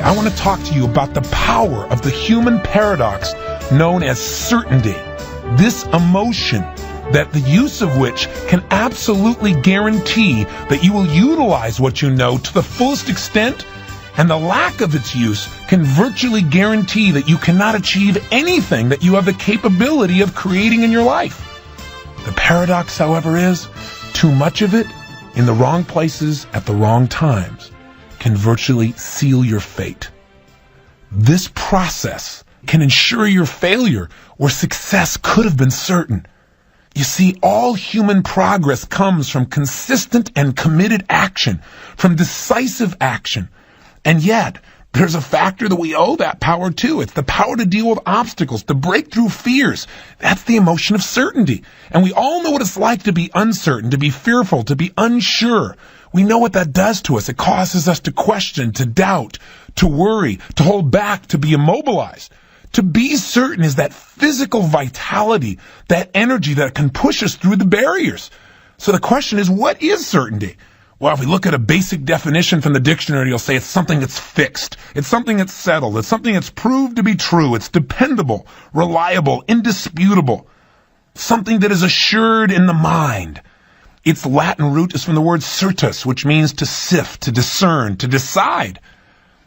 I want to talk to you about the power of the human paradox known as certainty. This emotion, that the use of which can absolutely guarantee that you will utilize what you know to the fullest extent, and the lack of its use can virtually guarantee that you cannot achieve anything that you have the capability of creating in your life. The paradox, however, is too much of it in the wrong places at the wrong times can virtually seal your fate. This process can ensure your failure or success could have been certain. You see, all human progress comes from consistent and committed action, from decisive action. And yet, there's a factor that we owe that power to. It's the power to deal with obstacles, to break through fears. That's the emotion of certainty. And we all know what it's like to be uncertain, to be fearful, to be unsure. We know what that does to us. It causes us to question, to doubt, to worry, to hold back, to be immobilized. To be certain is that physical vitality, that energy that can push us through the barriers. So the question is, what is certainty? Well, if we look at a basic definition from the dictionary, you'll say it's something that's fixed. It's something that's settled. It's something that's proved to be true. It's dependable, reliable, indisputable. Something that is assured in the mind. Its Latin root is from the word certus, which means to sift, to discern, to decide.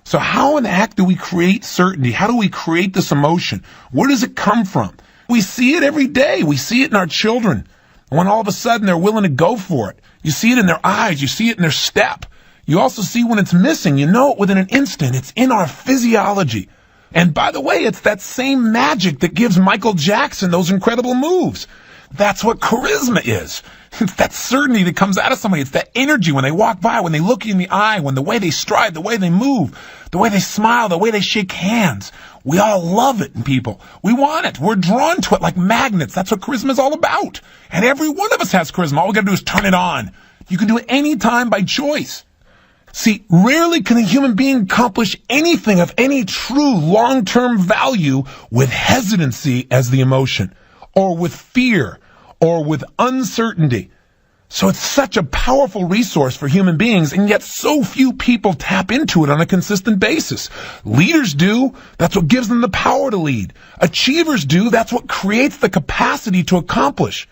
So how in the heck do we create certainty? How do we create this emotion? Where does it come from? We see it every day. We see it in our children. When all of a sudden they're willing to go for it. You see it in their eyes. You see it in their step. You also see when it's missing. You know it within an instant. It's in our physiology. And by the way, it's that same magic that gives Michael Jackson those incredible moves. That's what charisma is. It's that certainty that comes out of somebody. It's that energy when they walk by, when they look you in the eye, when the way they stride, the way they move, the way they smile, the way they shake hands. We all love it in people. We want it. We're drawn to it like magnets. That's what charisma is all about. And every one of us has charisma. All we got to do is turn it on. You can do it anytime by choice. See, rarely can a human being accomplish anything of any true long-term value with hesitancy as the emotion, or with fear, or with uncertainty. So it's such a powerful resource for human beings, and yet so few people tap into it on a consistent basis. Leaders do. That's what gives them the power to lead. Achievers do. That's what creates the capacity to accomplish.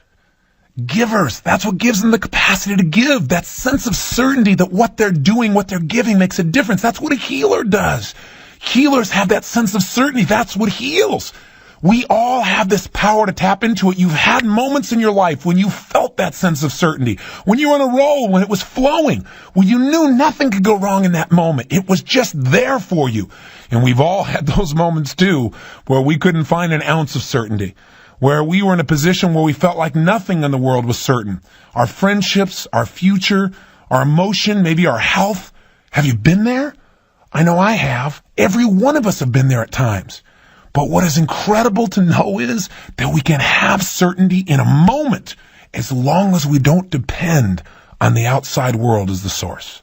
Givers, that's what gives them the capacity to give. That sense of certainty that what they're doing, what they're giving makes a difference. That's what a healer does. Healers have that sense of certainty. That's what heals. We all have this power to tap into it. You've had moments in your life when you felt that sense of certainty, when you were on a roll, when it was flowing, when you knew nothing could go wrong in that moment. It was just there for you. And we've all had those moments too, where we couldn't find an ounce of certainty, where we were in a position where we felt like nothing in the world was certain. Our friendships, our future, our emotion, maybe our health. Have you been there? I know I have. Every one of us have been there at times. But what is incredible to know is that we can have certainty in a moment as long as we don't depend on the outside world as the source.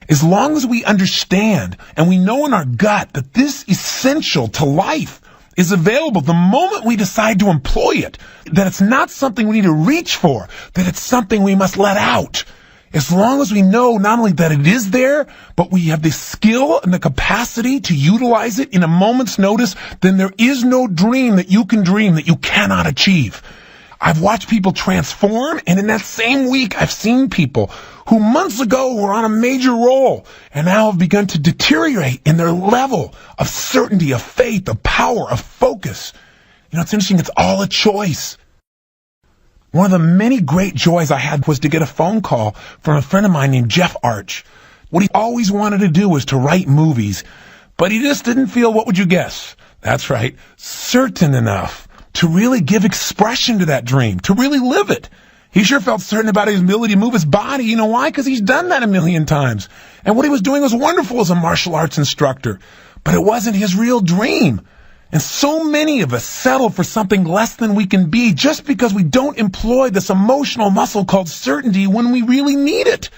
As long as we understand and we know in our gut that this essential to life is available the moment we decide to employ it, that it's not something we need to reach for, that it's something we must let out. As long as we know not only that it is there, but we have the skill and the capacity to utilize it in a moment's notice, then there is no dream that you can dream that you cannot achieve. I've watched people transform, and in that same week, I've seen people who months ago were on a major roll and now have begun to deteriorate in their level of certainty, of faith, of power, of focus. You know, it's interesting. It's all a choice. One of the many great joys I had was to get a phone call from a friend of mine named Jeff Arch. What he always wanted to do was to write movies, but he just didn't feel, what would you guess? That's right, certain enough to really give expression to that dream, to really live it. He sure felt certain about his ability to move his body. You know why? Because he's done that a million times. And what he was doing was wonderful as a martial arts instructor, but it wasn't his real dream. And so many of us settle for something less than we can be just because we don't employ this emotional muscle called certainty when we really need it.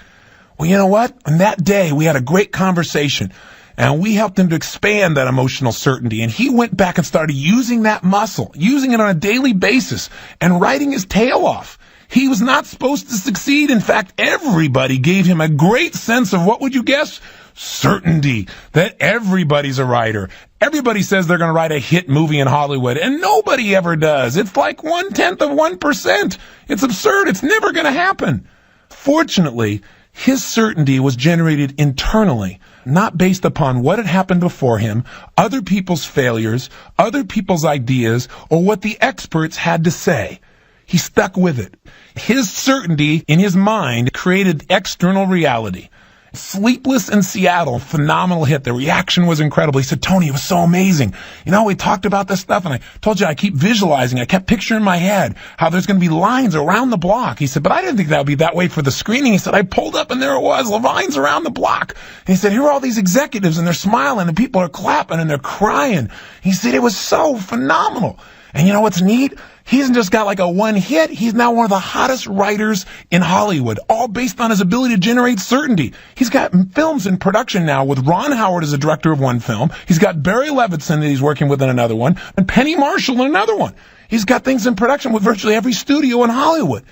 Well, you know what? On that day, we had a great conversation, and we helped him to expand that emotional certainty. And he went back and started using that muscle, using it on a daily basis, and writing his tail off. He was not supposed to succeed. In fact, everybody gave him a great sense of, what would you guess? certainty that everybody's a writer. Everybody says they're going to write a hit movie in Hollywood, and nobody ever does. It's like 0.1%. It's absurd. It's never going to happen. Fortunately, his certainty was generated internally, not based upon what had happened before him, other people's failures, other people's ideas, or what the experts had to say. He stuck with it. His certainty in his mind created external reality. Sleepless in Seattle, phenomenal hit. The reaction was incredible. He said, Tony, it was so amazing. We talked about this stuff, and I told you I keep visualizing. I kept picturing in my head how there's going to be lines around the block. He said, but I didn't think that would be that way for the screening. He said, I pulled up, and there it was, lines around the block. And he said, here are all these executives, and they're smiling, and people are clapping, and they're crying. He said, it was so phenomenal. And you know what's neat? He hasn't just got like a one hit. He's now one of the hottest writers in Hollywood, all based on his ability to generate certainty. He's got films in production now with Ron Howard as a director of one film. He's got Barry Levinson that he's working with in another one, and Penny Marshall in another one. He's got things in production with virtually every studio in Hollywood.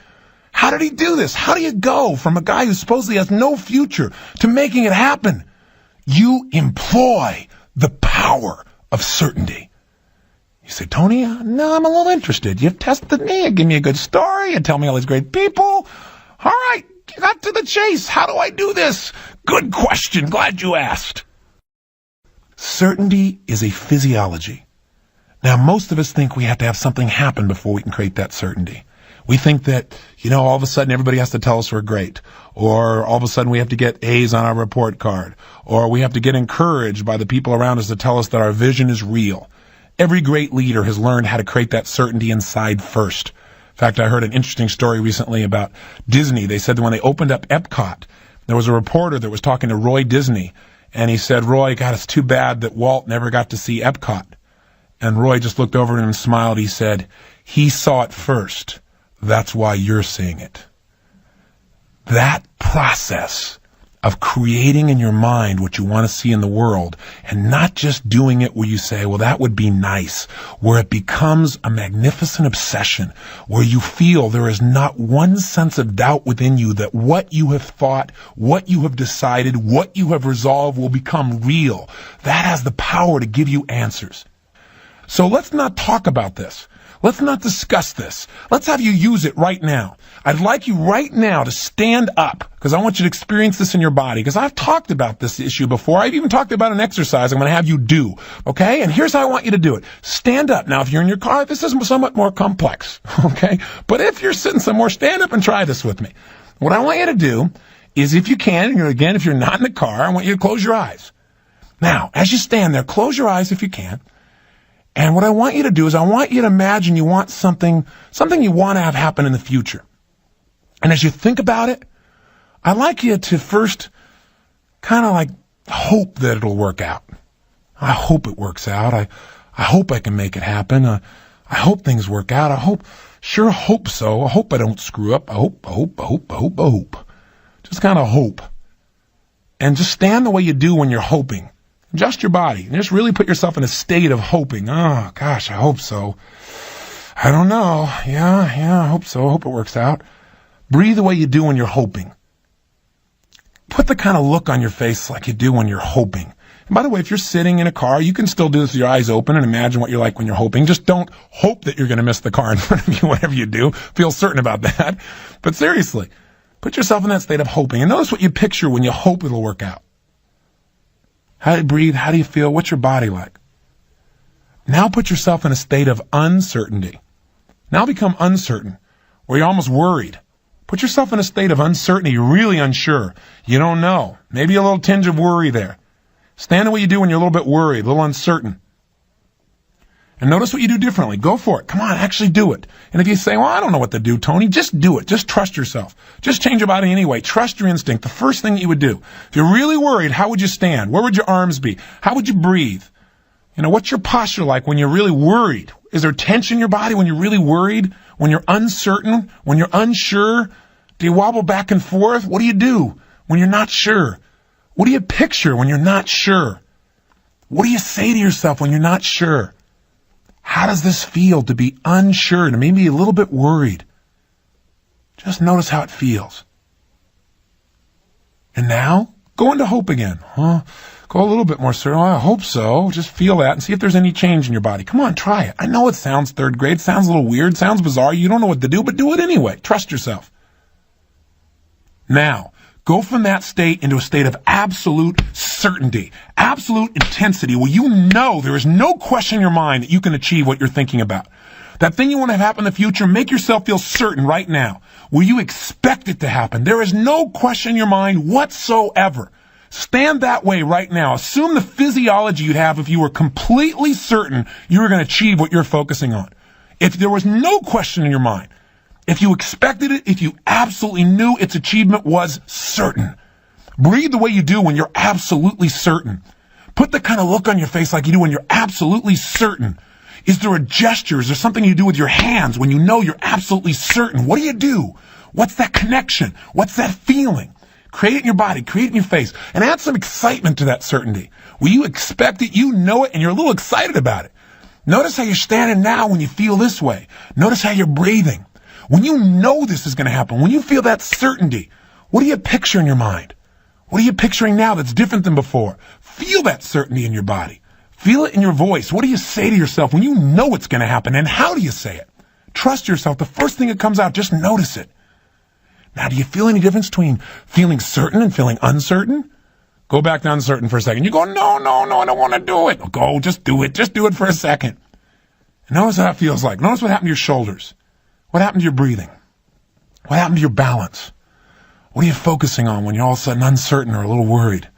How did he do this? How do you go from a guy who supposedly has no future to making it happen? You employ the power of certainty. You say, Tony, no, I'm a little interested. You've tested me. You give me a good story. You tell me all these great people. All right, got to the chase. How do I do this? Good question. Glad you asked. Certainty is a physiology. Now, most of us think we have to have something happen before we can create that certainty. We think that, all of a sudden everybody has to tell us we're great. Or all of a sudden we have to get A's on our report card. Or we have to get encouraged by the people around us to tell us that our vision is real. Every great leader has learned how to create that certainty inside first. In fact, I heard an interesting story recently about Disney. They said that when they opened up Epcot, there was a reporter that was talking to Roy Disney, and he said, Roy, God, it's too bad that Walt never got to see Epcot. And Roy just looked over at him and smiled. He said, he saw it first. That's why you're seeing it. That process of creating in your mind what you want to see in the world, and not just doing it where you say, well, that would be nice, where it becomes a magnificent obsession, where you feel there is not one sense of doubt within you that what you have thought, what you have decided, what you have resolved will become real. That has the power to give you answers. So let's not talk about this. Let's not discuss this. Let's have you use it right now. I'd like you right now to stand up, because I want you to experience this in your body, because I've talked about this issue before. I've even talked about an exercise I'm going to have you do, okay? And here's how I want you to do it. Stand up. Now, if you're in your car, this is somewhat more complex, okay? But if you're sitting somewhere, stand up and try this with me. What I want you to do is, if you can, again, if you're not in the car, I want you to close your eyes. Now, as you stand there, close your eyes if you can. And what I want you to do is I want you to imagine you want something you want to have happen in the future. And as you think about it, I'd like you to first kind of like hope that it'll work out. I hope it works out. I hope I can make it happen. I hope things work out. I hope so. I hope I don't screw up. I hope. Just kind of hope. And just stand the way you do when you're hoping. Adjust your body and just really put yourself in a state of hoping. Oh, gosh, I hope so. I don't know. Yeah, I hope so. I hope it works out. Breathe the way you do when you're hoping. Put the kind of look on your face like you do when you're hoping. And by the way, if you're sitting in a car, you can still do this with your eyes open and imagine what you're like when you're hoping. Just don't hope that you're going to miss the car in front of you, whatever you do. Feel certain about that. But seriously, put yourself in that state of hoping. And notice what you picture when you hope it'll work out. How do you breathe? How do you feel? What's your body like? Now put yourself in a state of uncertainty. Now become uncertain, where you're almost worried. Put yourself in a state of uncertainty. You're really unsure. You don't know. Maybe a little tinge of worry there. Stand the way you do when you're a little bit worried, a little uncertain. And notice what you do differently. Go for it. Come on, actually do it. And if you say, well, I don't know what to do, Tony, just do it. Just trust yourself. Just change your body anyway. Trust your instinct. The first thing that you would do. If you're really worried, how would you stand? Where would your arms be? How would you breathe? What's your posture like when you're really worried? Is there tension in your body when you're really worried? When you're uncertain? When you're unsure? Do you wobble back and forth? What do you do when you're not sure? What do you picture when you're not sure? What do you say to yourself when you're not sure? How does this feel to be unsure and maybe a little bit worried? Just notice how it feels. And now, go into hope again. Huh? Go a little bit more certain. Oh, I hope so. Just feel that and see if there's any change in your body. Come on, try it. I know it sounds third grade, sounds a little weird, sounds bizarre. You don't know what to do, but do it anyway. Trust yourself. Now, go from that state into a state of absolute certainty, absolute intensity, where you know there is no question in your mind that you can achieve what you're thinking about. That thing you want to have happen in the future, make yourself feel certain right now, where you expect it to happen. There is no question in your mind whatsoever. Stand that way right now. Assume the physiology you'd have if you were completely certain you were going to achieve what you're focusing on. If there was no question in your mind, if you expected it, if you absolutely knew its achievement was certain. Breathe the way you do when you're absolutely certain. Put the kind of look on your face like you do when you're absolutely certain. Is there a gesture? Is there something you do with your hands when you know you're absolutely certain? What do you do? What's that connection? What's that feeling? Create it in your body, create it in your face, and add some excitement to that certainty. Where you expect it, you know it, and you're a little excited about it. Notice how you're standing now when you feel this way. Notice how you're breathing. When you know this is going to happen, when you feel that certainty, what do you picture in your mind? What are you picturing now that's different than before? Feel that certainty in your body. Feel it in your voice. What do you say to yourself when you know it's going to happen, and how do you say it? Trust yourself. The first thing that comes out, just notice it. Now, do you feel any difference between feeling certain and feeling uncertain? Go back to uncertain for a second. You go, no, I don't want to do it. Go, just do it. Just do it for a second. And notice how that feels like. Notice what happened to your shoulders. What happened to your breathing? What happened to your balance? What are you focusing on when you're all of a sudden uncertain or a little worried?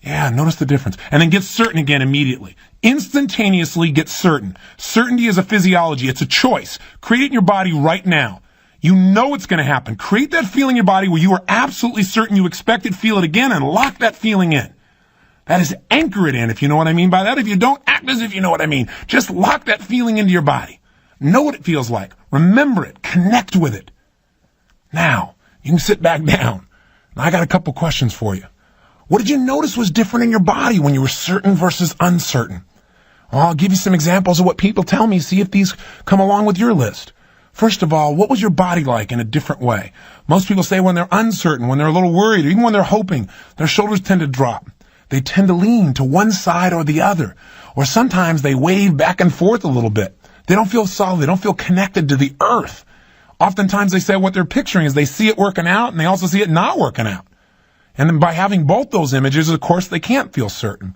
Yeah, notice the difference. And then get certain again immediately. Instantaneously get certain. Certainty is a physiology. It's a choice. Create it in your body right now. You know it's going to happen. Create that feeling in your body where you are absolutely certain you expect it, feel it again, and lock that feeling in. That is, anchor it in, if you know what I mean by that. If you don't, act as if you know what I mean. Just lock that feeling into your body. Know what it feels like. Remember it. Connect with it. Now, you can sit back down. Now, I got a couple questions for you. What did you notice was different in your body when you were certain versus uncertain? Well, I'll give you some examples of what people tell me. See if these come along with your list. First of all, what was your body like in a different way? Most people say when they're uncertain, when they're a little worried, or even when they're hoping, their shoulders tend to drop. They tend to lean to one side or the other. Or sometimes they wave back and forth a little bit. They don't feel solid. They don't feel connected to the earth. Oftentimes they say what they're picturing is they see it working out and they also see it not working out. And then by having both those images, of course, they can't feel certain.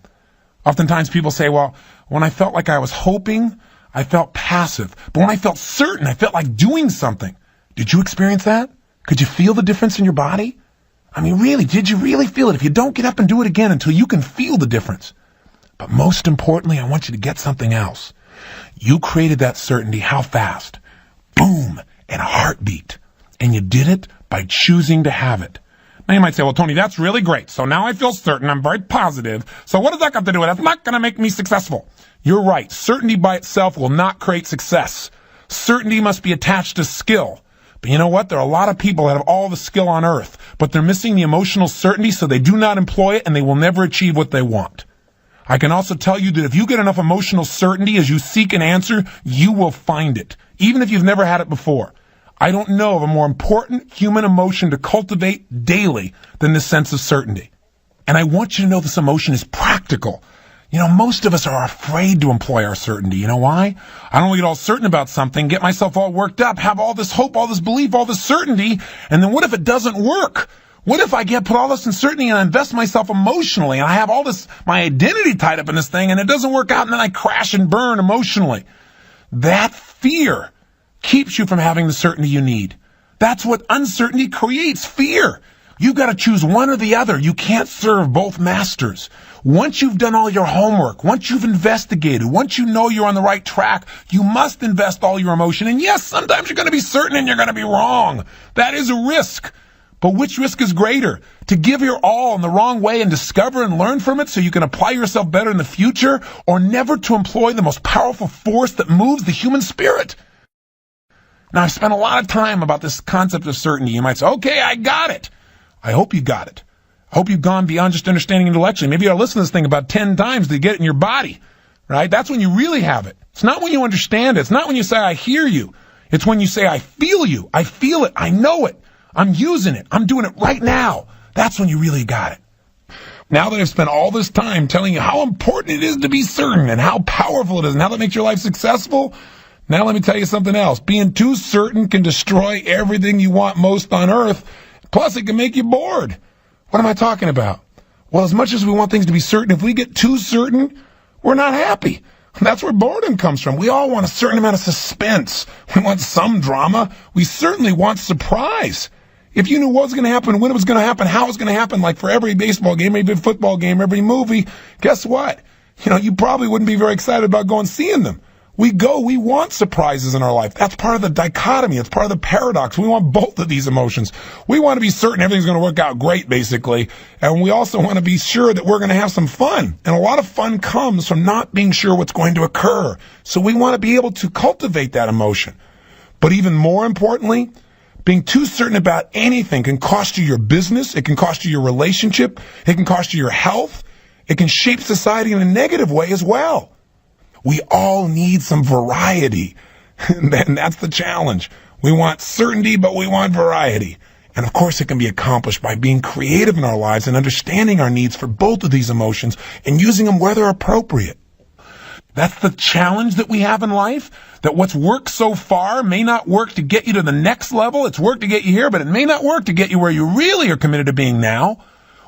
Oftentimes people say, well, when I felt like I was hoping, I felt passive. But when I felt certain, I felt like doing something. Did you experience that? Could you feel the difference in your body? I mean, really, did you really feel it? If you don't, get up and do it again until you can feel the difference. But most importantly, I want you to get something else. You created that certainty. How fast? Boom, in a heartbeat. And you did it by choosing to have it. Now you might say, well, Tony, that's really great. So now I feel certain. I'm very positive. So what does that got to do with it? It's not going to make me successful. You're right. Certainty by itself will not create success. Certainty must be attached to skill. But you know what? There are a lot of people that have all the skill on earth, but they're missing the emotional certainty, so they do not employ it, and they will never achieve what they want. I can also tell you that if you get enough emotional certainty as you seek an answer, you will find it, even if you've never had it before. I don't know of a more important human emotion to cultivate daily than this sense of certainty. And I want you to know this emotion is practical. You know, most of us are afraid to employ our certainty. You know why? I don't want to get all certain about something, get myself all worked up, have all this hope, all this belief, all this certainty, and then what if it doesn't work? What if I put all this uncertainty and I invest myself emotionally and I have all this, my identity tied up in this thing and it doesn't work out and then I crash and burn emotionally? That fear keeps you from having the certainty you need. That's what uncertainty creates, fear. You've got to choose one or the other. You can't serve both masters. Once you've done all your homework, once you've investigated, once you know you're on the right track, you must invest all your emotion. And yes, sometimes you're going to be certain and you're going to be wrong. That is a risk. But which risk is greater? To give your all in the wrong way and discover and learn from it so you can apply yourself better in the future, or never to employ the most powerful force that moves the human spirit? Now, I've spent a lot of time about this concept of certainty. You might say, okay, I got it. I hope you got it. I hope you've gone beyond just understanding intellectually. Maybe you ought to listen to this thing about 10 times to get it in your body, right? That's when you really have it. It's not when you understand it. It's not when you say, I hear you. It's when you say, I feel you. I feel it. I know it. I'm using it. I'm doing it right now. That's when you really got it. Now that I've spent all this time telling you how important it is to be certain and how powerful it is and how that makes your life successful, now let me tell you something else. Being too certain can destroy everything you want most on earth. Plus, it can make you bored. What am I talking about? Well, as much as we want things to be certain, if we get too certain, we're not happy. That's where boredom comes from. We all want a certain amount of suspense. We want some drama. We certainly want surprise. If you knew what was going to happen, when it was going to happen, how it was going to happen, like for every baseball game, every football game, every movie, guess what? You probably wouldn't be very excited about going seeing them. We want surprises in our life. That's part of the dichotomy. It's part of the paradox. We want both of these emotions. We want to be certain everything's going to work out great, basically. And we also want to be sure that we're going to have some fun. And a lot of fun comes from not being sure what's going to occur. So we want to be able to cultivate that emotion. But even more importantly, being too certain about anything can cost you your business. It can cost you your relationship. It can cost you your health. It can shape society in a negative way as well. We all need some variety. And that's the challenge. We want certainty, but we want variety. And of course, it can be accomplished by being creative in our lives and understanding our needs for both of these emotions and using them where they're appropriate. That's the challenge that we have in life, that what's worked so far may not work to get you to the next level. It's worked to get you here, but it may not work to get you where you really are committed to being now.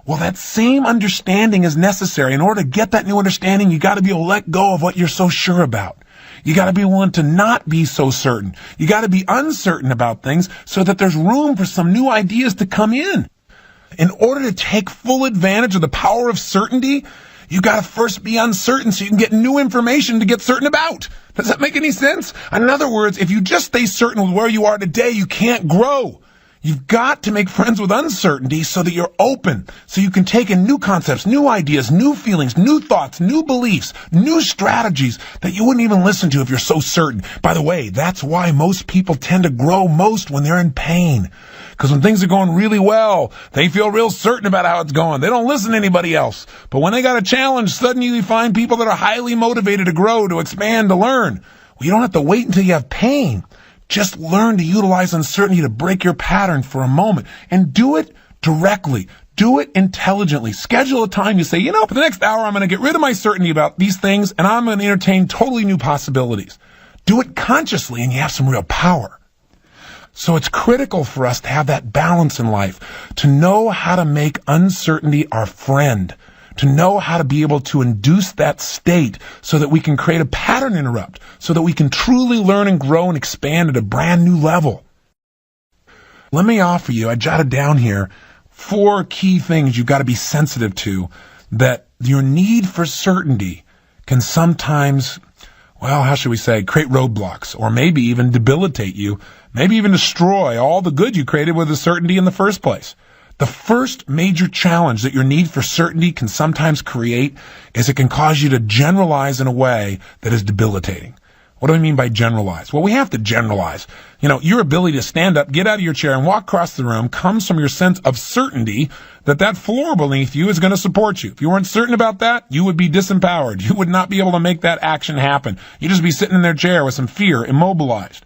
Well, that same understanding is necessary. In order to get that new understanding, you got to be able to let go of what you're so sure about. You got to be willing to not be so certain. You got to be uncertain about things so that there's room for some new ideas to come in. In order to take full advantage of the power of certainty, you got to first be uncertain so you can get new information to get certain about. Does that make any sense? In other words, if you just stay certain with where you are today, you can't grow. You've got to make friends with uncertainty so that you're open, so you can take in new concepts, new ideas, new feelings, new thoughts, new beliefs, new strategies that you wouldn't even listen to if you're so certain. By the way, that's why most people tend to grow most when they're in pain. Because when things are going really well, they feel real certain about how it's going. They don't listen to anybody else. But when they got a challenge, suddenly you find people that are highly motivated to grow, to expand, to learn. Well, you don't have to wait until you have pain. Just learn to utilize uncertainty to break your pattern for a moment and do it directly. Do it intelligently. Schedule a time you say, for the next hour, I'm going to get rid of my certainty about these things and I'm going to entertain totally new possibilities. Do it consciously and you have some real power. So it's critical for us to have that balance in life, to know how to make uncertainty our friend, to know how to be able to induce that state so that we can create a pattern interrupt, so that we can truly learn and grow and expand at a brand new level. Let me offer you, I jotted down here, 4 key things you've got to be sensitive to, that your need for certainty can sometimes, create roadblocks, or maybe even debilitate you, maybe even destroy all the good you created with the certainty in the first place. The first major challenge that your need for certainty can sometimes create is it can cause you to generalize in a way that is debilitating. What do I mean by generalize? Well, we have to generalize. Your ability to stand up, get out of your chair, and walk across the room comes from your sense of certainty that floor beneath you is going to support you. If you weren't certain about that, you would be disempowered. You would not be able to make that action happen. You'd just be sitting in their chair with some fear, immobilized.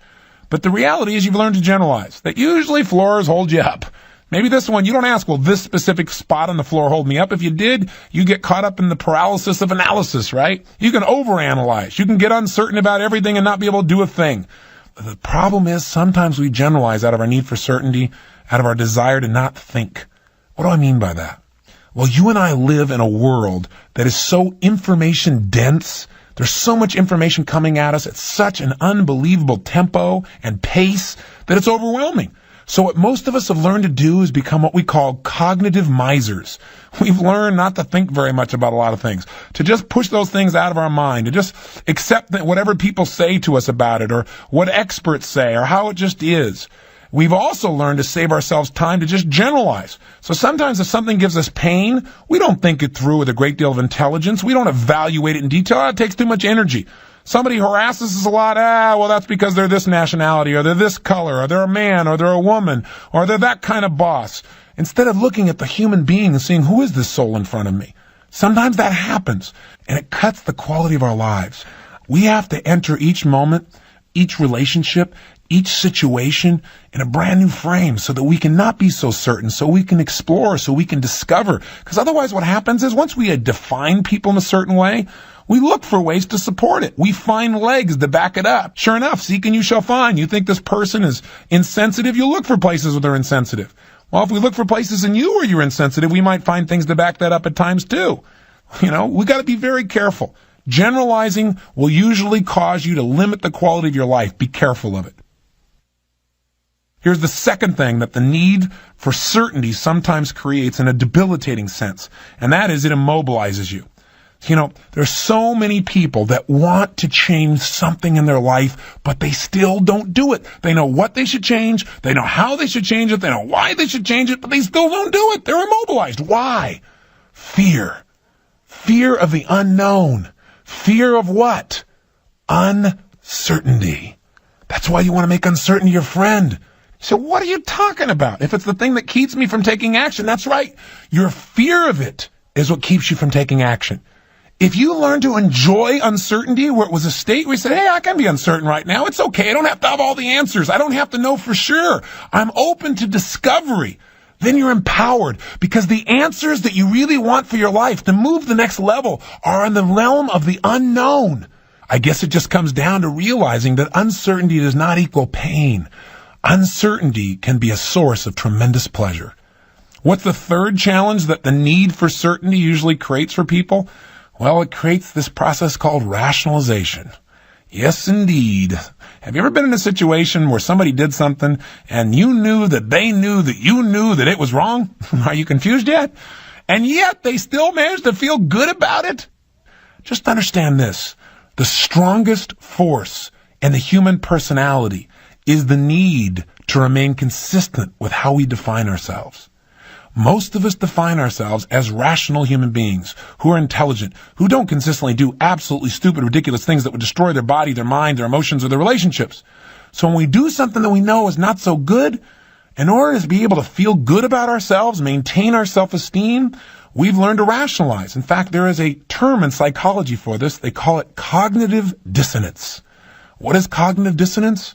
But the reality is you've learned to generalize, that usually floors hold you up. Maybe this one, you don't ask, will this specific spot on the floor hold me up? If you did, you get caught up in the paralysis of analysis, right? You can overanalyze. You can get uncertain about everything and not be able to do a thing. The problem is sometimes we generalize out of our need for certainty, out of our desire to not think. What do I mean by that? Well, you and I live in a world that is so information dense. There's so much information coming at us at such an unbelievable tempo and pace that it's overwhelming. So what most of us have learned to do is become what we call cognitive misers. We've learned not to think very much about a lot of things, to just push those things out of our mind, to just accept that whatever people say to us about it, or what experts say, or how it just is. We've also learned to save ourselves time to just generalize. So sometimes if something gives us pain, we don't think it through with a great deal of intelligence. We don't evaluate it in detail. It takes too much energy. Somebody harasses us a lot. That's because they're this nationality, or they're this color, or they're a man, or they're a woman, or they're that kind of boss. Instead of looking at the human being and seeing, who is this soul in front of me? Sometimes that happens, and it cuts the quality of our lives. We have to enter each moment, each relationship, each situation in a brand new frame so that we can not be so certain, so we can explore, so we can discover. Because otherwise what happens is once we define people in a certain way, we look for ways to support it. We find legs to back it up. Sure enough, seek and you shall find. You think this person is insensitive, you look for places where they're insensitive. Well, if we look for places in you where you're insensitive, we might find things to back that up at times too. We got to be very careful. Generalizing will usually cause you to limit the quality of your life. Be careful of it. Here's the second thing that the need for certainty sometimes creates in a debilitating sense, and that is it immobilizes you. There's so many people that want to change something in their life, but they still don't do it. They know what they should change. They know how they should change it. They know why they should change it, but they still don't do it. They're immobilized. Why? Fear. Fear of the unknown. Fear of what? Uncertainty. That's why you want to make uncertainty your friend. So what are you talking about? If it's the thing that keeps me from taking action, that's right. Your fear of it is what keeps you from taking action. If you learn to enjoy uncertainty, where it was a state where you said, hey, I can be uncertain right now. It's okay. I don't have to have all the answers. I don't have to know for sure. I'm open to discovery. Then you're empowered because the answers that you really want for your life to move the next level are in the realm of the unknown. I guess it just comes down to realizing that uncertainty does not equal pain. Uncertainty can be a source of tremendous pleasure. What's the third challenge that the need for certainty usually creates for people? Well, it creates this process called rationalization. Yes, indeed. Have you ever been in a situation where somebody did something and you knew that they knew that you knew that it was wrong? Are you confused yet? And yet they still managed to feel good about it? Just understand this. The strongest force in the human personality is the need to remain consistent with how we define ourselves. Most of us define ourselves as rational human beings who are intelligent, who don't consistently do absolutely stupid, ridiculous things that would destroy their body, their mind, their emotions, or their relationships. So when we do something that we know is not so good, in order to be able to feel good about ourselves, maintain our self-esteem, we've learned to rationalize. In fact, there is a term in psychology for this. They call it cognitive dissonance. What is cognitive dissonance?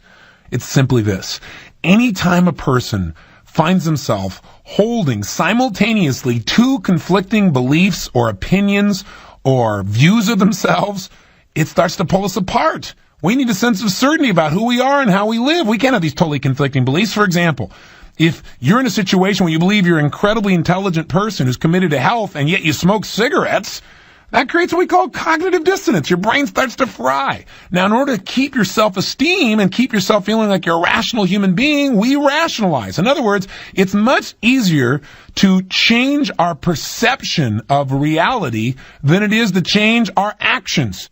It's simply this. Anytime a person finds himself holding simultaneously two conflicting beliefs or opinions or views of themselves, it starts to pull us apart. We need a sense of certainty about who we are and how we live. We can't have these totally conflicting beliefs. For example, if you're in a situation where you believe you're an incredibly intelligent person who's committed to health and yet you smoke cigarettes, that creates what we call cognitive dissonance. Your brain starts to fry. Now, in order to keep your self-esteem and keep yourself feeling like you're a rational human being, we rationalize. In other words, it's much easier to change our perception of reality than it is to change our actions.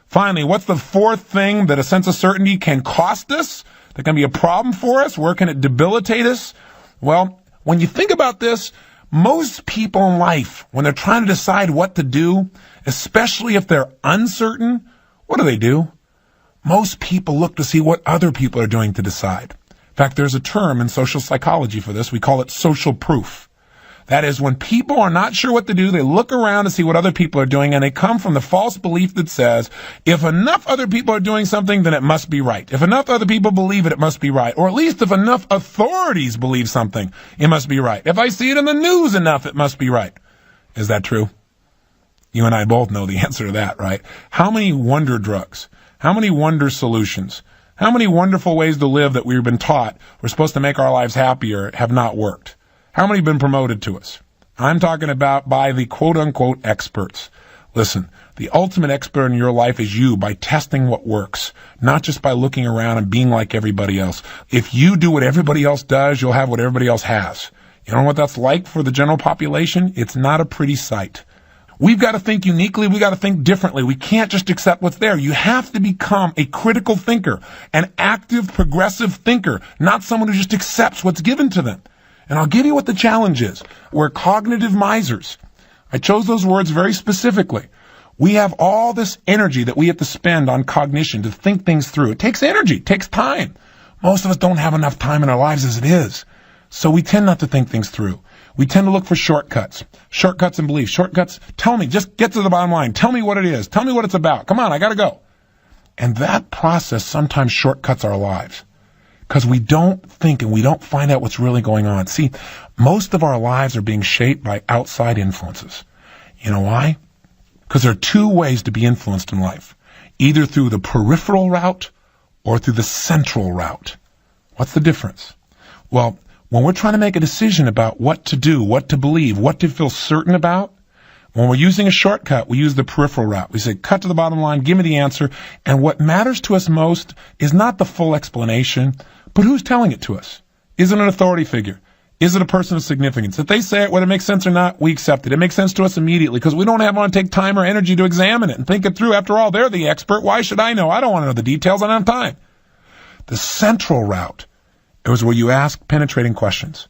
Finally, what's the fourth thing that a sense of certainty can cost us? That can be a problem for us? Where can it debilitate us? Well, when you think about this, most people in life, when they're trying to decide what to do, especially if they're uncertain, what do? Most people look to see what other people are doing to decide. In fact, there's a term in social psychology for this. We call it social proof. That is, when people are not sure what to do, they look around to see what other people are doing, and they come from the false belief that says, if enough other people are doing something, then it must be right. If enough other people believe it, it must be right. Or at least if enough authorities believe something, it must be right. If I see it in the news enough, it must be right. Is that true? You and I both know the answer to that, right? How many wonder drugs? How many wonder solutions? How many wonderful ways to live that we've been taught we're supposed to make our lives happier have not worked? How many have been promoted to us? I'm talking about by the quote-unquote experts. Listen, the ultimate expert in your life is you by testing what works, not just by looking around and being like everybody else. If you do what everybody else does, you'll have what everybody else has. You know what that's like for the general population? It's not a pretty sight. We've got to think uniquely. We've got to think differently. We can't just accept what's there. You have to become a critical thinker, an active, progressive thinker, not someone who just accepts what's given to them. And I'll give you what the challenge is. We're cognitive misers. I chose those words very specifically. We have all this energy that we have to spend on cognition to think things through. It takes energy. It takes time. Most of us don't have enough time in our lives as it is. So we tend not to think things through. We tend to look for shortcuts. Shortcuts and beliefs. Shortcuts, tell me, just get to the bottom line. Tell me what it is. Tell me what it's about. Come on, I gotta go. And that process sometimes shortcuts our lives because we don't think and we don't find out what's really going on. See, most of our lives are being shaped by outside influences. You know why? Because there are two ways to be influenced in life, either through the peripheral route or through the central route. What's the difference? Well, when we're trying to make a decision about what to do, what to believe, what to feel certain about, when we're using a shortcut, we use the peripheral route. We say, cut to the bottom line, give me the answer. And what matters to us most is not the full explanation, but who's telling it to us. Is it an authority figure? Is it a person of significance? If they say it, whether it makes sense or not, we accept it. It makes sense to us immediately because we don't want to take time or energy to examine it and think it through. After all, they're the expert. Why should I know? I don't want to know the details. I don't have time. The central route is where you ask penetrating questions,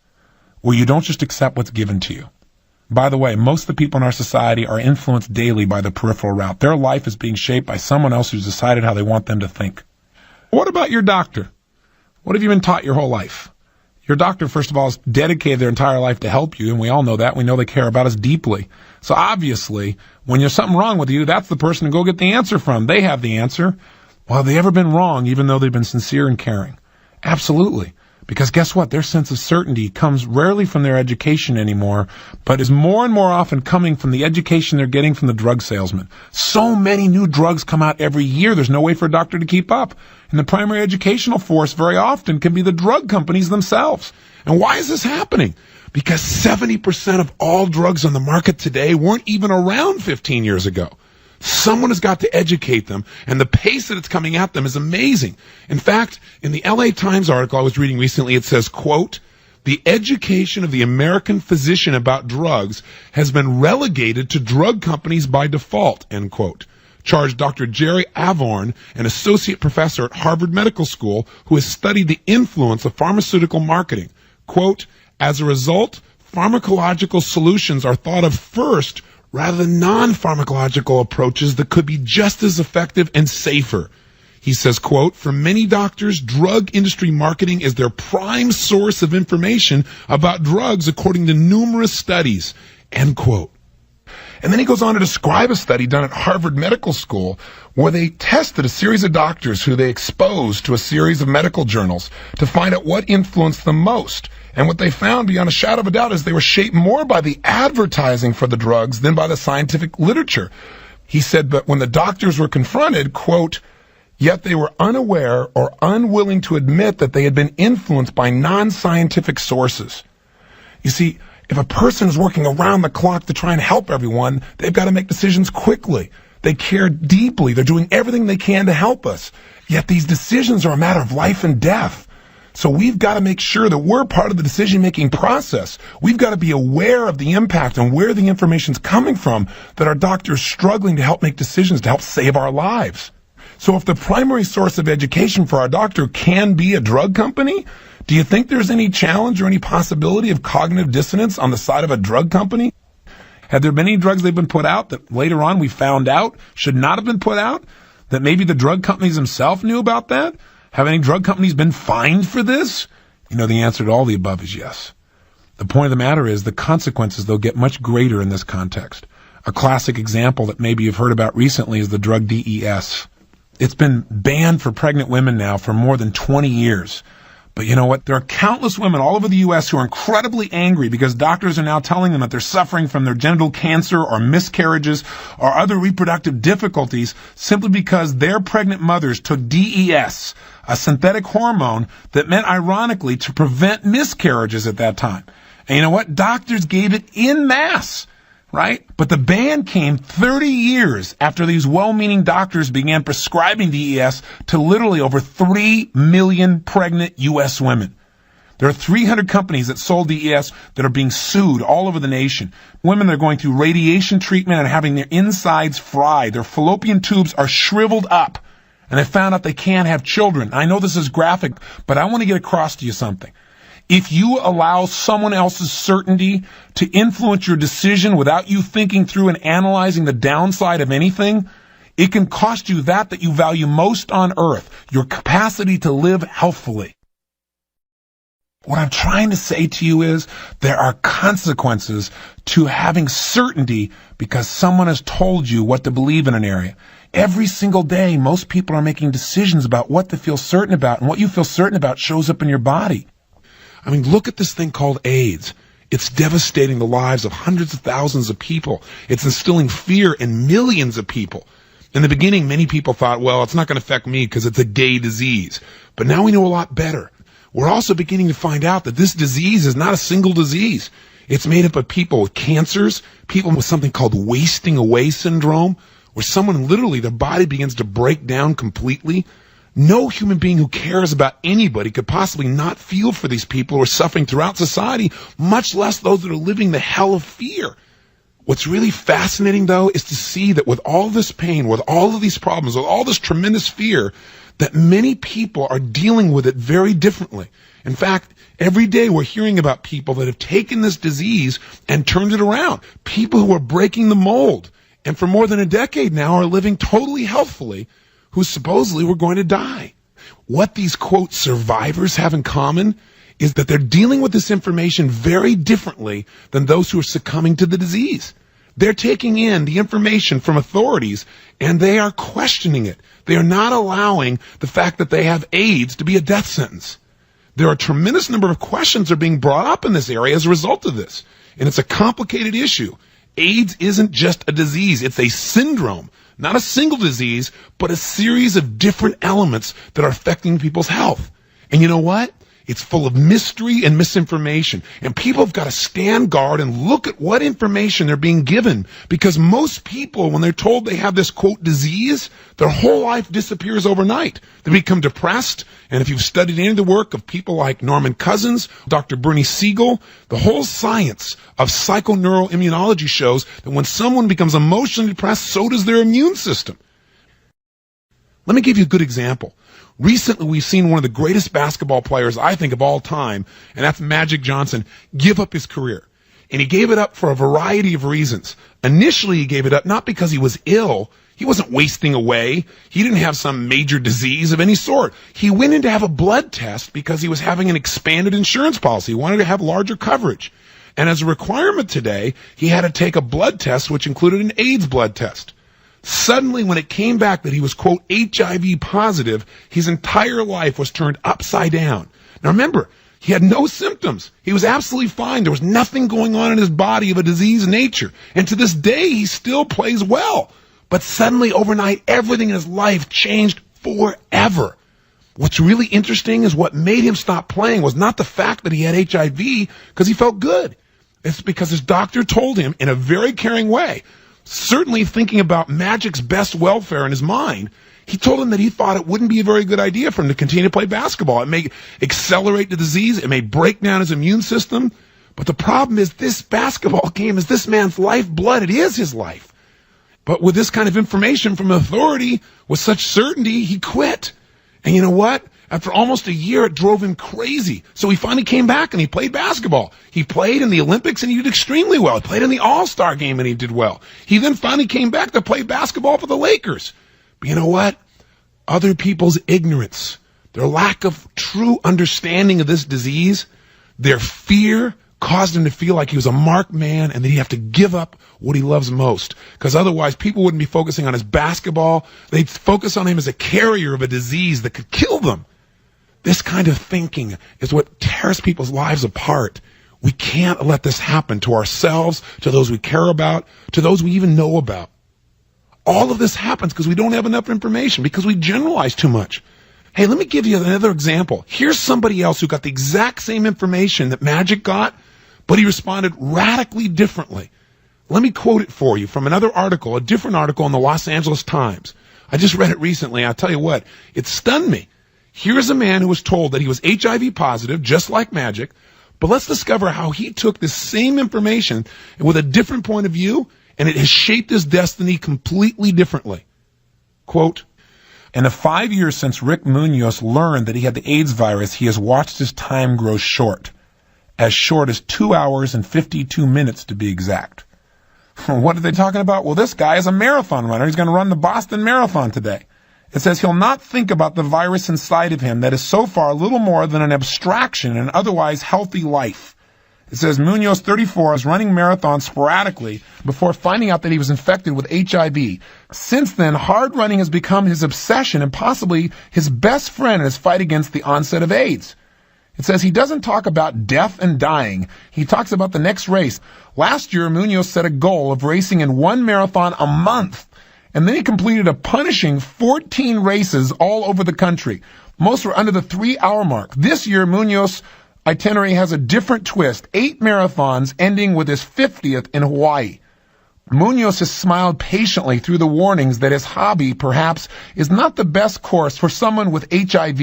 where you don't just accept what's given to you. By the way, most of the people in our society are influenced daily by the peripheral route. Their life is being shaped by someone else who's decided how they want them to think. What about your doctor? What have you been taught your whole life? Your doctor, first of all, has dedicated their entire life to help you, and we all know that. We know they care about us deeply. So obviously, when there's something wrong with you, that's the person to go get the answer from. They have the answer. Well, have they ever been wrong, even though they've been sincere and caring? Absolutely. Because guess what? Their sense of certainty comes rarely from their education anymore, but is more and more often coming from the education they're getting from the drug salesman. So many new drugs come out every year, there's no way for a doctor to keep up. And the primary educational force very often can be the drug companies themselves. And why is this happening? Because 70% of all drugs on the market today weren't even around 15 years ago. Someone has got to educate them, and the pace that it's coming at them is amazing. In fact, in the LA Times article I was reading recently, it says, quote, "The education of the American physician about drugs has been relegated to drug companies by default," end quote. Charged Dr. Jerry Avorn, an associate professor at Harvard Medical School who has studied the influence of pharmaceutical marketing. Quote, "As a result, pharmacological solutions are thought of first rather than non-pharmacological approaches that could be just as effective and safer." He says, quote, "For many doctors, drug industry marketing is their prime source of information about drugs according to numerous studies," end quote. And then he goes on to describe a study done at Harvard Medical School where they tested a series of doctors who they exposed to a series of medical journals to find out what influenced them most. And what they found, beyond a shadow of a doubt, is they were shaped more by the advertising for the drugs than by the scientific literature. He said, but when the doctors were confronted, quote, "Yet they were unaware or unwilling to admit that they had been influenced by non-scientific sources." You see, if a person is working around the clock to try and help everyone, they've got to make decisions quickly. They care deeply. They're doing everything they can to help us. Yet these decisions are a matter of life and death. So we've got to make sure that we're part of the decision-making process. We've got to be aware of the impact and where the information's coming from, that our doctor's struggling to help make decisions to help save our lives. So if the primary source of education for our doctor can be a drug company, do you think there's any challenge or any possibility of cognitive dissonance on the side of a drug company? Have there been any drugs they've been put out that later on we found out should not have been put out? That maybe the drug companies themselves knew about that? Have any drug companies been fined for this? You know, the answer to all the above is yes. The point of the matter is the consequences, they'll get much greater in this context. A classic example that maybe you've heard about recently is the drug DES. It's been banned for pregnant women now for more than 20 years. But you know what? There are countless women all over the U.S. who are incredibly angry because doctors are now telling them that they're suffering from their genital cancer or miscarriages or other reproductive difficulties simply because their pregnant mothers took DES, a synthetic hormone that meant, ironically, to prevent miscarriages at that time. And you know what? Doctors gave it en masse. Right? But the ban came 30 years after these well-meaning doctors began prescribing DES to literally over 3 million pregnant U.S. women. There are 300 companies that sold DES that are being sued all over the nation. Women that are going through radiation treatment and having their insides fried. Their fallopian tubes are shriveled up. And they found out they can't have children. I know this is graphic, but I want to get across to you something. If you allow someone else's certainty to influence your decision without you thinking through and analyzing the downside of anything, it can cost you that you value most on earth, your capacity to live healthfully. What I'm trying to say to you is there are consequences to having certainty because someone has told you what to believe in an area. Every single day, most people are making decisions about what to feel certain about, and what you feel certain about shows up in your body. I mean, look at this thing called AIDS. It's devastating the lives of hundreds of thousands of people. It's instilling fear in millions of people. In the beginning, many people thought, well, it's not going to affect me because it's a gay disease. But now we know a lot better. We're also beginning to find out that this disease is not a single disease. It's made up of people with cancers, people with something called wasting away syndrome, where someone literally, their body begins to break down completely. No human being who cares about anybody could possibly not feel for these people who are suffering throughout society, much less those that are living the hell of fear. What's really fascinating, though, is to see that with all this pain, with all of these problems, with all this tremendous fear, that many people are dealing with it very differently. In fact, every day we're hearing about people that have taken this disease and turned it around. People who are breaking the mold and for more than a decade now are living totally healthfully, who supposedly were going to die. What these, quote, survivors have in common is that they're dealing with this information very differently than those who are succumbing to the disease. They're taking in the information from authorities and they are questioning it. They are not allowing the fact that they have AIDS to be a death sentence. There are a tremendous number of questions that are being brought up in this area as a result of this. And it's a complicated issue. AIDS isn't just a disease. It's a syndrome. Not a single disease, but a series of different elements that are affecting people's health. And you know what? It's full of mystery and misinformation. And people have got to stand guard and look at what information they're being given. Because most people, when they're told they have this, quote, disease, their whole life disappears overnight. They become depressed. And if you've studied any of the work of people like Norman Cousins, Dr. Bernie Siegel, the whole science of psychoneuroimmunology shows that when someone becomes emotionally depressed, so does their immune system. Let me give you a good example. Recently, we've seen one of the greatest basketball players, I think, of all time, and that's Magic Johnson, give up his career. And he gave it up for a variety of reasons. Initially, he gave it up not because he was ill. He wasn't wasting away. He didn't have some major disease of any sort. He went in to have a blood test because he was having an expanded insurance policy. He wanted to have larger coverage. And as a requirement today, he had to take a blood test, which included an AIDS blood test. Suddenly, when it came back that he was, quote, HIV positive, his entire life was turned upside down. Now remember, he had no symptoms. He was absolutely fine. There was nothing going on in his body of a disease nature. And to this day, he still plays well. But suddenly, overnight, everything in his life changed forever. What's really interesting is what made him stop playing was not the fact that he had HIV, because he felt good. It's because his doctor told him in a very caring way, certainly thinking about Magic's best welfare in his mind, he told him that he thought it wouldn't be a very good idea for him to continue to play basketball. It may accelerate the disease. It may break down his immune system. But the problem is this basketball game is this man's lifeblood. It is his life. But with this kind of information from authority, with such certainty, he quit. And you know what? After almost a year, it drove him crazy. So he finally came back and he played basketball. He played in the Olympics and he did extremely well. He played in the All-Star game and he did well. He then finally came back to play basketball for the Lakers. But you know what? Other people's ignorance, their lack of true understanding of this disease, their fear caused him to feel like he was a marked man and that he'd have to give up what he loves most. Because otherwise, people wouldn't be focusing on his basketball. They'd focus on him as a carrier of a disease that could kill them. This kind of thinking is what tears people's lives apart. We can't let this happen to ourselves, to those we care about, to those we even know about. All of this happens because we don't have enough information, because we generalize too much. Hey, let me give you another example. Here's somebody else who got the exact same information that Magic got, but he responded radically differently. Let me quote it for you from another article, a different article in the Los Angeles Times. I just read it recently. I'll tell you what, it stunned me. Here's a man who was told that he was HIV positive, just like Magic, but let's discover how he took this same information with a different point of view, and it has shaped his destiny completely differently. Quote, in the 5 years since Rick Munoz learned that he had the AIDS virus, he has watched his time grow short as 2 hours and 52 minutes to be exact. What are they talking about? Well, this guy is a marathon runner. He's going to run the Boston Marathon today. It says he'll not think about the virus inside of him that is so far little more than an abstraction in an otherwise healthy life. It says Munoz, 34, was running marathons sporadically before finding out that he was infected with HIV. Since then, hard running has become his obsession and possibly his best friend in his fight against the onset of AIDS. It says he doesn't talk about death and dying. He talks about the next race. Last year, Munoz set a goal of racing in 1 marathon a month. And then he completed a punishing 14 races all over the country. Most were under the 3-hour mark. This year, Munoz's itinerary has a different twist. 8 marathons ending with his 50th in Hawaii. Munoz has smiled patiently through the warnings that his hobby, perhaps, is not the best course for someone with HIV.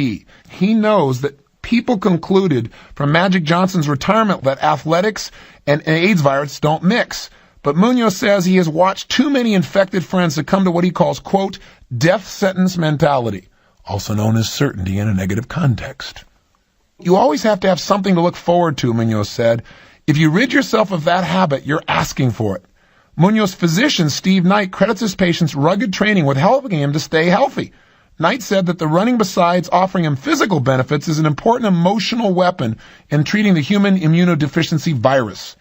He knows that people concluded from Magic Johnson's retirement that athletics and AIDS virus don't mix. But Munoz says he has watched too many infected friends succumb to what he calls, quote, death sentence mentality, also known as certainty in a negative context. You always have to have something to look forward to, Munoz said. If you rid yourself of that habit, you're asking for it. Munoz's physician, Steve Knight, credits his patient's rugged training with helping him to stay healthy. Knight said that the running, besides offering him physical benefits, is an important emotional weapon in treating the human immunodeficiency virus.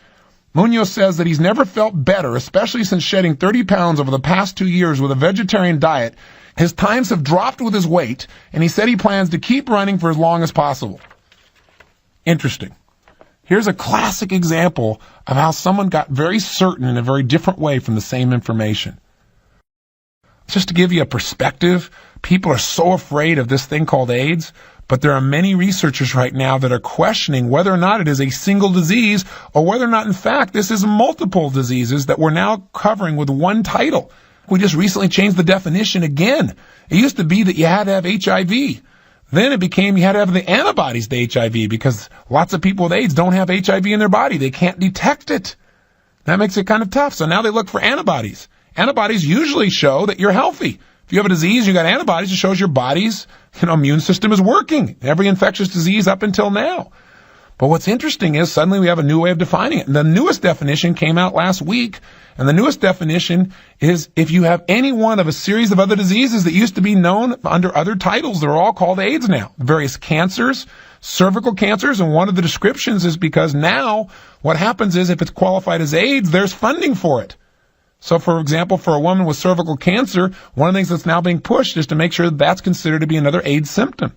Munoz says that he's never felt better, especially since shedding 30 pounds over the past 2 years with a vegetarian diet. His times have dropped with his weight, and he said he plans to keep running for as long as possible. Interesting. Here's a classic example of how someone got very certain in a very different way from the same information. Just to give you a perspective, people are so afraid of this thing called AIDS, but there are many researchers right now that are questioning whether or not it is a single disease or whether or not, in fact, this is multiple diseases that we're now covering with one title. We just recently changed the definition again. It used to be that you had to have HIV. Then it became you had to have the antibodies to HIV because lots of people with AIDS don't have HIV in their body. They can't detect it. That makes it kind of tough. So now they look for antibodies. Antibodies usually show that you're healthy. If you have a disease, you got antibodies, it shows your body's, immune system is working. Every infectious disease up until now. But what's interesting is suddenly we have a new way of defining it. And the newest definition came out last week. And the newest definition is if you have any one of a series of other diseases that used to be known under other titles, they're all called AIDS now. Various cancers, cervical cancers, and one of the descriptions is because now what happens is if it's qualified as AIDS, there's funding for it. So, for example, for a woman with cervical cancer, one of the things that's now being pushed is to make sure that that's considered to be another AIDS symptom.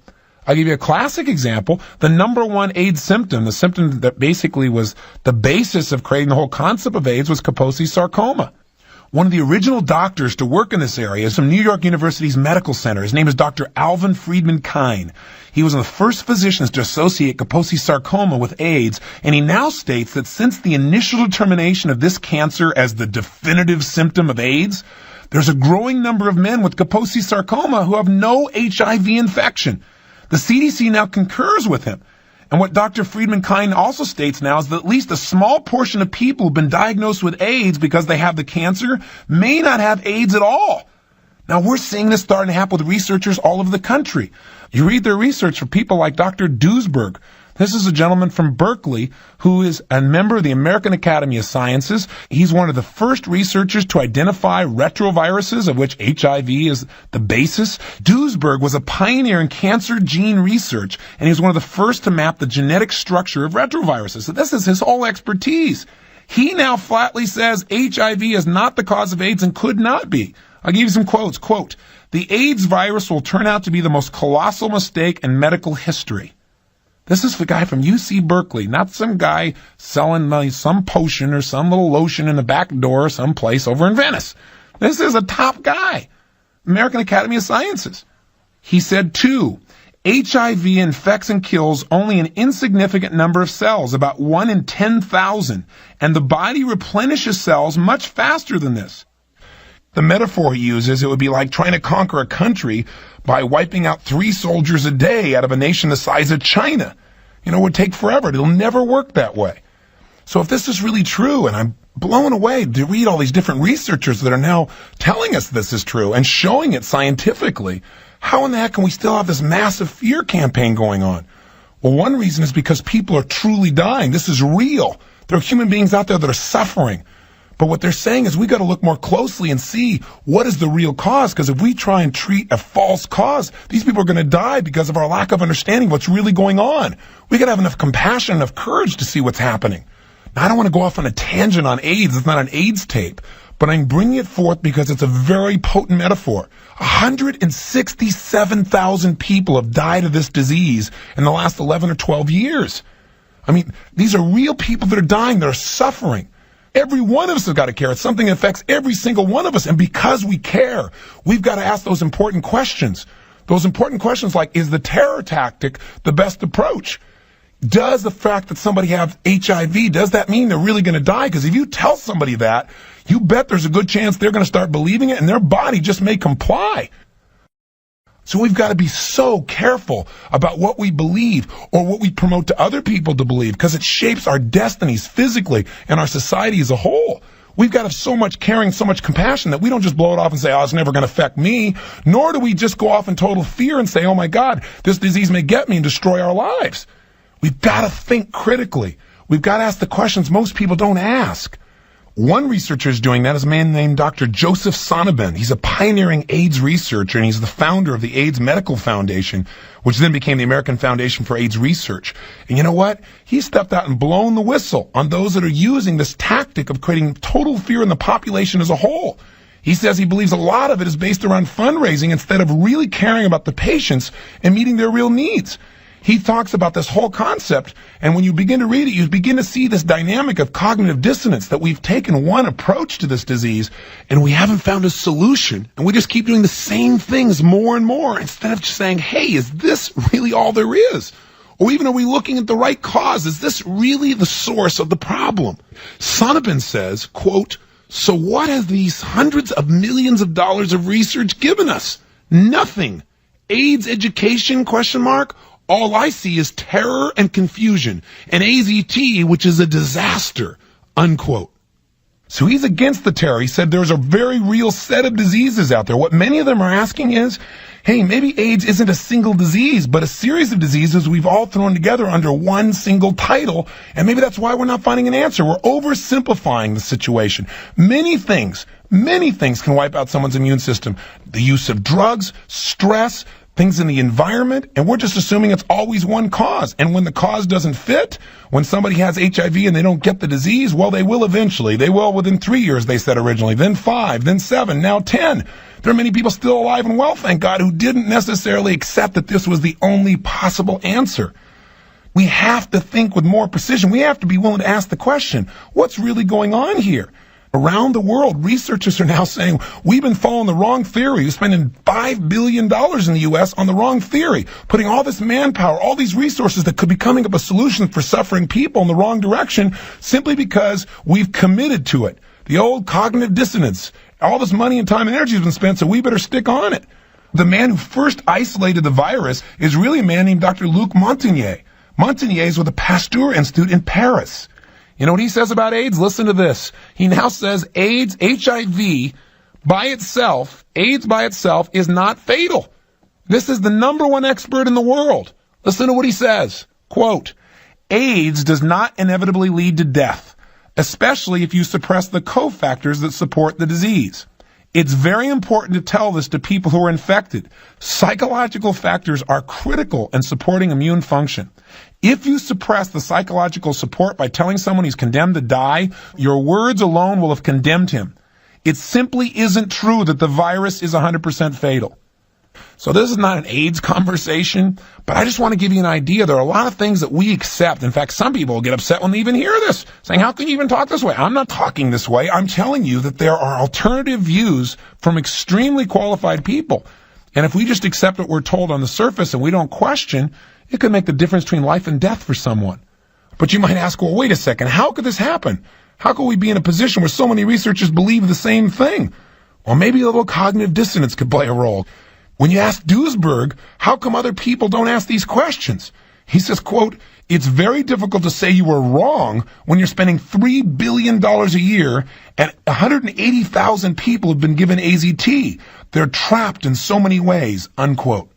I'll give you a classic example. The number one AIDS symptom, the symptom that basically was the basis of creating the whole concept of AIDS, was Kaposi's sarcoma. One of the original doctors to work in this area is from New York University's Medical Center. His name is Dr. Alvin Friedman Kine. He was one of the first physicians to associate Kaposi's sarcoma with AIDS, and he now states that since the initial determination of this cancer as the definitive symptom of AIDS, there's a growing number of men with Kaposi's sarcoma who have no HIV infection. The CDC now concurs with him. And what Dr. Friedman Kine also states now is that at least a small portion of people who've been diagnosed with AIDS because they have the cancer may not have AIDS at all. Now, we're seeing this starting to happen with researchers all over the country. You read their research for people like Dr. Duesberg. This is a gentleman from Berkeley who is a member of the American Academy of Sciences. He's one of the first researchers to identify retroviruses, of which HIV is the basis. Duesberg was a pioneer in cancer gene research, and he was one of the first to map the genetic structure of retroviruses. So this is his whole expertise. He now flatly says HIV is not the cause of AIDS and could not be. I'll give you some quotes. Quote, "The AIDS virus will turn out to be the most colossal mistake in medical history." This is the guy from UC Berkeley, not some guy selling some potion or some little lotion in the back door someplace over in Venice. This is a top guy, American Academy of Sciences. He said, too, HIV infects and kills only an insignificant number of cells, about 1 in 10,000, and the body replenishes cells much faster than this. The metaphor he uses, it would be like trying to conquer a country by wiping out 3 soldiers a day out of a nation the size of China. It would take forever. It'll never work that way. So if this is really true, and I'm blown away to read all these different researchers that are now telling us this is true and showing it scientifically, how in the heck can we still have this massive fear campaign going on? Well, one reason is because people are truly dying. This is real. There are human beings out there that are suffering. But what they're saying is we got to look more closely and see what is the real cause, because if we try and treat a false cause, these people are going to die because of our lack of understanding what's really going on. We got to have enough compassion, enough courage to see what's happening. Now, I don't want to go off on a tangent on AIDS. It's not an AIDS tape, but I'm bringing it forth because it's a very potent metaphor. 167,000 people have died of this disease in the last 11 or 12 years. I mean, these are real people that are dying, that are suffering. Every one of us has got to care. It's something that affects every single one of us. And because we care, we've got to ask those important questions. Those important questions like, is the terror tactic the best approach? Does the fact that somebody has HIV, does that mean they're really going to die? Because if you tell somebody that, you bet there's a good chance they're going to start believing it and their body just may comply. So we've got to be so careful about what we believe or what we promote to other people to believe, because it shapes our destinies physically and our society as a whole. We've got to have so much caring, so much compassion that we don't just blow it off and say, oh, it's never going to affect me. Nor do we just go off in total fear and say, oh my God, this disease may get me and destroy our lives. We've got to think critically. We've got to ask the questions most people don't ask. One researcher is doing that is a man named Dr. Joseph Sonnabend. He's a pioneering AIDS researcher, and he's the founder of the AIDS Medical Foundation, which then became the American Foundation for AIDS Research. And you know what? He stepped out and blown the whistle on those that are using this tactic of creating total fear in the population as a whole. He says he believes a lot of it is based around fundraising instead of really caring about the patients and meeting their real needs. He talks about this whole concept, and when you begin to read it, you begin to see this dynamic of cognitive dissonance, that we've taken one approach to this disease, and we haven't found a solution, and we just keep doing the same things more and more, instead of just saying, hey, is this really all there is? Or even, are we looking at the right cause? Is this really the source of the problem? Sonnabend says, quote, so what has these hundreds of millions of dollars of research given us? Nothing. AIDS education, question mark? All I see is terror and confusion, and AZT, which is a disaster, unquote. So he's against the terror. He said there's a very real set of diseases out there. What many of them are asking is, hey, maybe AIDS isn't a single disease, but a series of diseases we've all thrown together under one single title, and maybe that's why we're not finding an answer. We're oversimplifying the situation. Many things can wipe out someone's immune system. The use of drugs, stress, things in the environment, and we're just assuming it's always one cause. And when the cause doesn't fit, when somebody has HIV and they don't get the disease, well, they will eventually. They will within 3 years, they said originally, then 5, then 7, now 10. There are many people still alive and well, thank God, who didn't necessarily accept that this was the only possible answer. We have to think with more precision. We have to be willing to ask the question, what's really going on here? Around the world, researchers are now saying, we've been following the wrong theory. We're spending $5 billion in the U.S. on the wrong theory, putting all this manpower, all these resources that could be coming up with solutions for suffering people in the wrong direction, simply because we've committed to it. The old cognitive dissonance. All this money and time and energy has been spent, so we better stick on it. The man who first isolated the virus is really a man named Dr. Luc Montagnier. Montagnier is with the Pasteur Institute in Paris. You know what he says about AIDS? Listen to this. He now says AIDS, HIV by itself, AIDS by itself is not fatal. This is the number one expert in the world. Listen to what he says. Quote, AIDS does not inevitably lead to death, especially if you suppress the cofactors that support the disease. It's very important to tell this to people who are infected. Psychological factors are critical in supporting immune function. If you suppress the psychological support by telling someone he's condemned to die, your words alone will have condemned him. It simply isn't true that the virus is 100% fatal. So this is not an AIDS conversation, but I just want to give you an idea. There are a lot of things that we accept. In fact, some people will get upset when they even hear this, saying, how can you even talk this way? I'm not talking this way. I'm telling you that there are alternative views from extremely qualified people. And if we just accept what we're told on the surface and we don't question, it could make the difference between life and death for someone. But you might ask, well, wait a second, how could this happen? How could we be in a position where so many researchers believe the same thing? Well, maybe a little cognitive dissonance could play a role. When you ask Duesberg, how come other people don't ask these questions? He says, quote, it's very difficult to say you were wrong when you're spending $3 billion a year and 180,000 people have been given AZT. They're trapped in so many ways, unquote.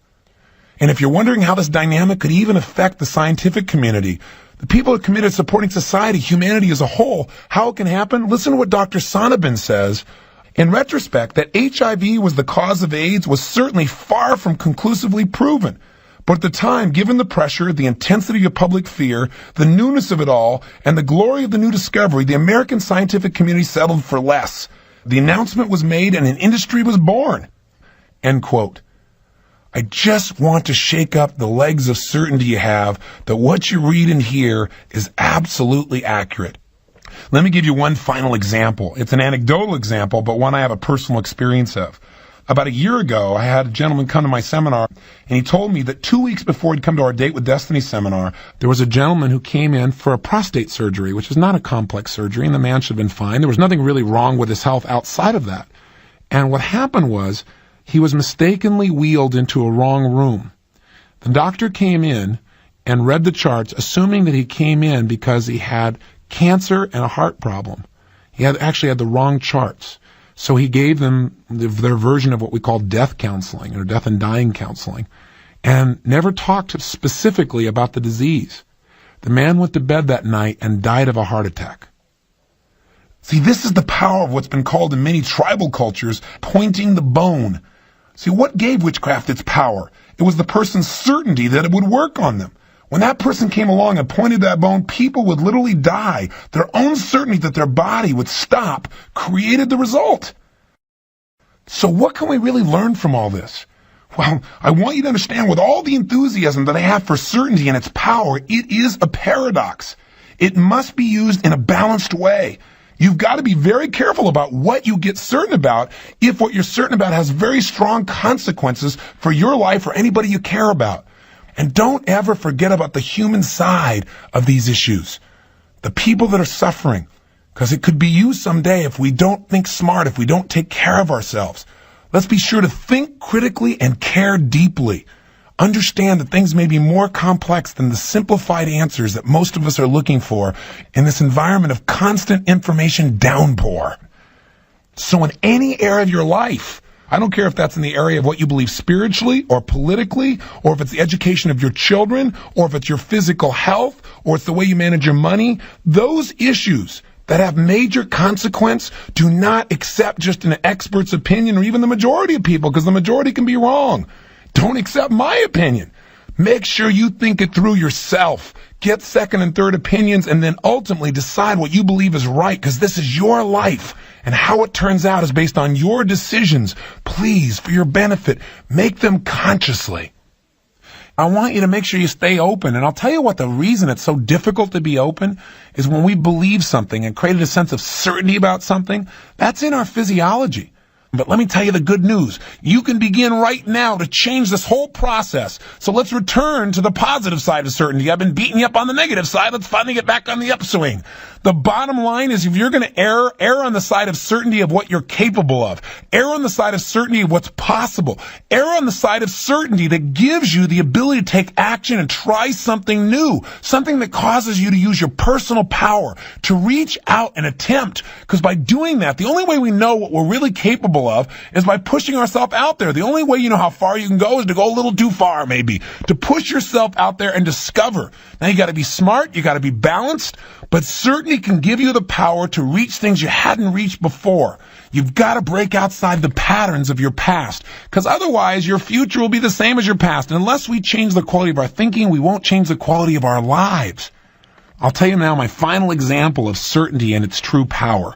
And if you're wondering how this dynamic could even affect the scientific community, the people who are committed to supporting society, humanity as a whole, how it can happen, listen to what Dr. Sonneborn says. In retrospect, that HIV was the cause of AIDS was certainly far from conclusively proven. But at the time, given the pressure, the intensity of public fear, the newness of it all, and the glory of the new discovery, the American scientific community settled for less. The announcement was made and an industry was born. End quote. I just want to shake up the legs of certainty you have that what you read and hear is absolutely accurate. Let me give you one final example. It's an anecdotal example, but one I have a personal experience of. About a year ago, I had a gentleman come to my seminar, and he told me that 2 weeks before he'd come to our Date with Destiny seminar, there was a gentleman who came in for a prostate surgery, which is not a complex surgery, and the man should have been fine. There was nothing really wrong with his health outside of that. And what happened was, he was mistakenly wheeled into a wrong room. The doctor came in and read the charts, assuming that he came in because he had cancer and a heart problem. He actually had the wrong charts. So he gave them their version of what we call death counseling or death and dying counseling and never talked specifically about the disease. The man went to bed that night and died of a heart attack. See, this is the power of what's been called in many tribal cultures, pointing the bone. See, what gave witchcraft its power? It was the person's certainty that it would work on them. When that person came along and pointed that bone, people would literally die. Their own certainty that their body would stop created the result. So what can we really learn from all this? Well, I want you to understand with all the enthusiasm that I have for certainty and its power, it is a paradox. It must be used in a balanced way. You've got to be very careful about what you get certain about if what you're certain about has very strong consequences for your life or anybody you care about. And don't ever forget about the human side of these issues. The people that are suffering. Because it could be you someday if we don't think smart, if we don't take care of ourselves. Let's be sure to think critically and care deeply. Understand that things may be more complex than the simplified answers that most of us are looking for in this environment of constant information downpour. So in any area of your life, I don't care if that's in the area of what you believe spiritually or politically, or if it's the education of your children, or if it's your physical health, or it's the way you manage your money, those issues that have major consequence, do not accept just an expert's opinion or even the majority of people, because the majority can be wrong. Don't accept my opinion. Make sure you think it through yourself. Get second and third opinions and then ultimately decide what you believe is right, because this is your life. And how it turns out is based on your decisions. Please, for your benefit, make them consciously. I want you to make sure you stay open. And I'll tell you what the reason it's so difficult to be open is when we believe something and created a sense of certainty about something, that's in our physiology. But let me tell you the good news. You can begin right now to change this whole process. So let's return to the positive side of certainty. I've been beating you up on the negative side. Let's finally get back on the upswing. The bottom line is if you're going to err on the side of certainty of what you're capable of. Err on the side of certainty of what's possible. Err on the side of certainty that gives you the ability to take action and try something new. Something that causes you to use your personal power to reach out and attempt. Because by doing that, the only way we know what we're really capable of is by pushing ourselves out there. The only way you know how far you can go is to go a little too far, maybe. To push yourself out there and discover. Now you got to be smart, you got to be balanced, but certainty can give you the power to reach things you hadn't reached before. You've got to break outside the patterns of your past, because otherwise your future will be the same as your past. And unless we change the quality of our thinking, we won't change the quality of our lives. I'll tell you now my final example of certainty and its true power.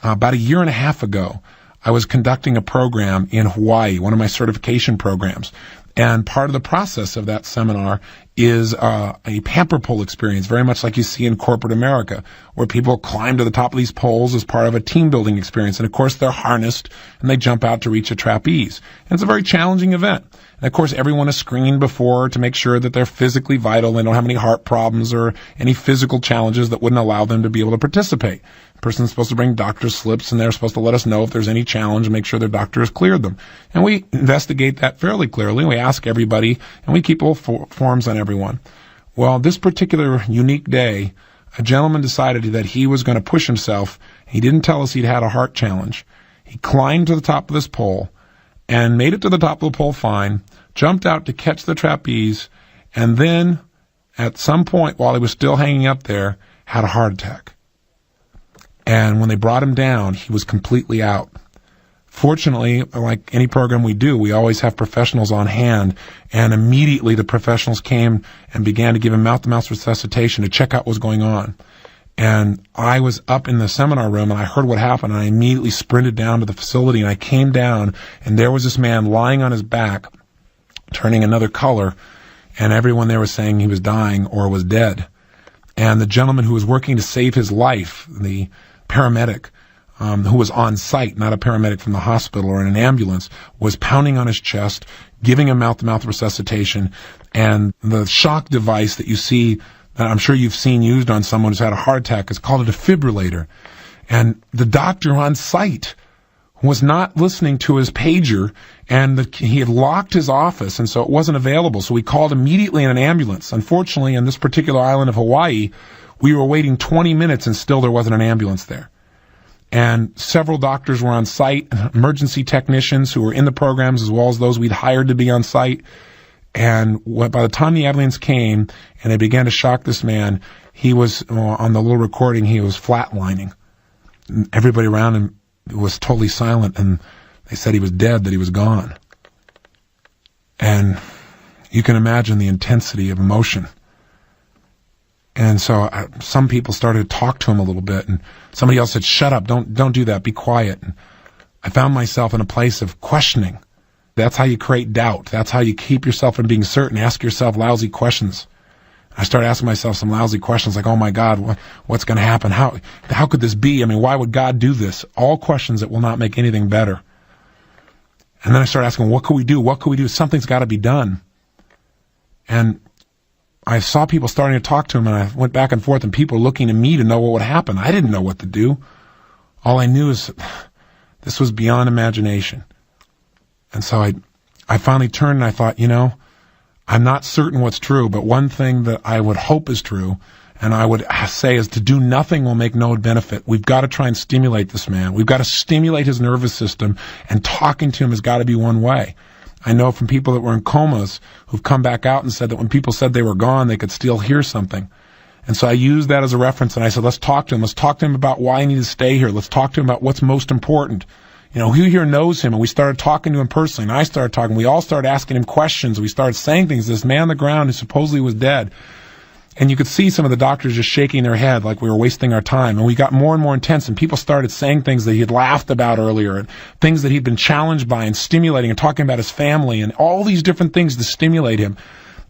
About a year and a half ago, I was conducting a program in Hawaii, one of my certification programs. And part of the process of that seminar is a pamper pole experience, very much like you see in corporate America, where people climb to the top of these poles as part of a team building experience. And of course, they're harnessed and they jump out to reach a trapeze. And it's a very challenging event. And of course, everyone is screened before to make sure that they're physically vital. They don't have any heart problems or any physical challenges that wouldn't allow them to be able to participate. The person's supposed to bring doctor's slips, and they're supposed to let us know if there's any challenge and make sure their doctor has cleared them. And we investigate that fairly clearly. We ask everybody, and we keep little forms on everyone. Well, this particular unique day, a gentleman decided that he was going to push himself. He didn't tell us he'd had a heart challenge. He climbed to the top of this pole, and made it to the top of the pole fine, jumped out to catch the trapeze, and then at some point while he was still hanging up there, had a heart attack. And when they brought him down, he was completely out. Fortunately, like any program we do, we always have professionals on hand, and immediately the professionals came and began to give him mouth-to-mouth resuscitation to check out what was going on. And I was up in the seminar room, and I heard what happened, and I immediately sprinted down to the facility, and I came down, and there was this man lying on his back, turning another color, and everyone there was saying he was dying or was dead. And the gentleman who was working to save his life, the paramedic, who was on site, not a paramedic from the hospital or in an ambulance, was pounding on his chest, giving him mouth-to-mouth resuscitation, and the shock device that you see, that I'm sure you've seen used on someone who's had a heart attack, is called a defibrillator. And the doctor on site was not listening to his pager, and he had locked his office, and so it wasn't available. So we called immediately in an ambulance. Unfortunately, on this particular island of Hawaii, we were waiting 20 minutes and still there wasn't an ambulance there. And several doctors were on site, emergency technicians who were in the programs as well as those we'd hired to be on site. And by the time the ambulance came and they began to shock this man, he was, on the little recording, he was flatlining. And everybody around him was totally silent, and they said he was dead, that he was gone. And you can imagine the intensity of emotion. And so some people started to talk to him a little bit, and somebody else said, "Shut up, don't do that, be quiet." And I found myself in a place of questioning. That's how you create doubt. That's how you keep yourself from being certain. Ask yourself lousy questions. I started asking myself some lousy questions like, oh my God, what's going to happen? How could this be? I mean, why would God do this? All questions that will not make anything better. And then I started asking, what could we do? What could we do? Something's got to be done. And I saw people starting to talk to him, and I went back and forth, and people were looking to me to know what would happen. I didn't know what to do. All I knew is this was beyond imagination. And so I finally turned and I thought, I'm not certain what's true, but one thing that I would hope is true, and I would say, is to do nothing will make no benefit. We've got to try and stimulate this man. We've got to stimulate his nervous system, and talking to him has got to be one way. I know from people that were in comas who've come back out and said that when people said they were gone, they could still hear something. And so I used that as a reference, and I said, let's talk to him. Let's talk to him about why I need to stay here. Let's talk to him about what's most important. Who here knows him? And we started talking to him personally, and I started talking. We all started asking him questions. We started saying things. This man on the ground who supposedly was dead. And you could see some of the doctors just shaking their head like we were wasting our time. And we got more and more intense, and people started saying things that he had laughed about earlier, and things that he'd been challenged by, and stimulating, and talking about his family, and all these different things to stimulate him.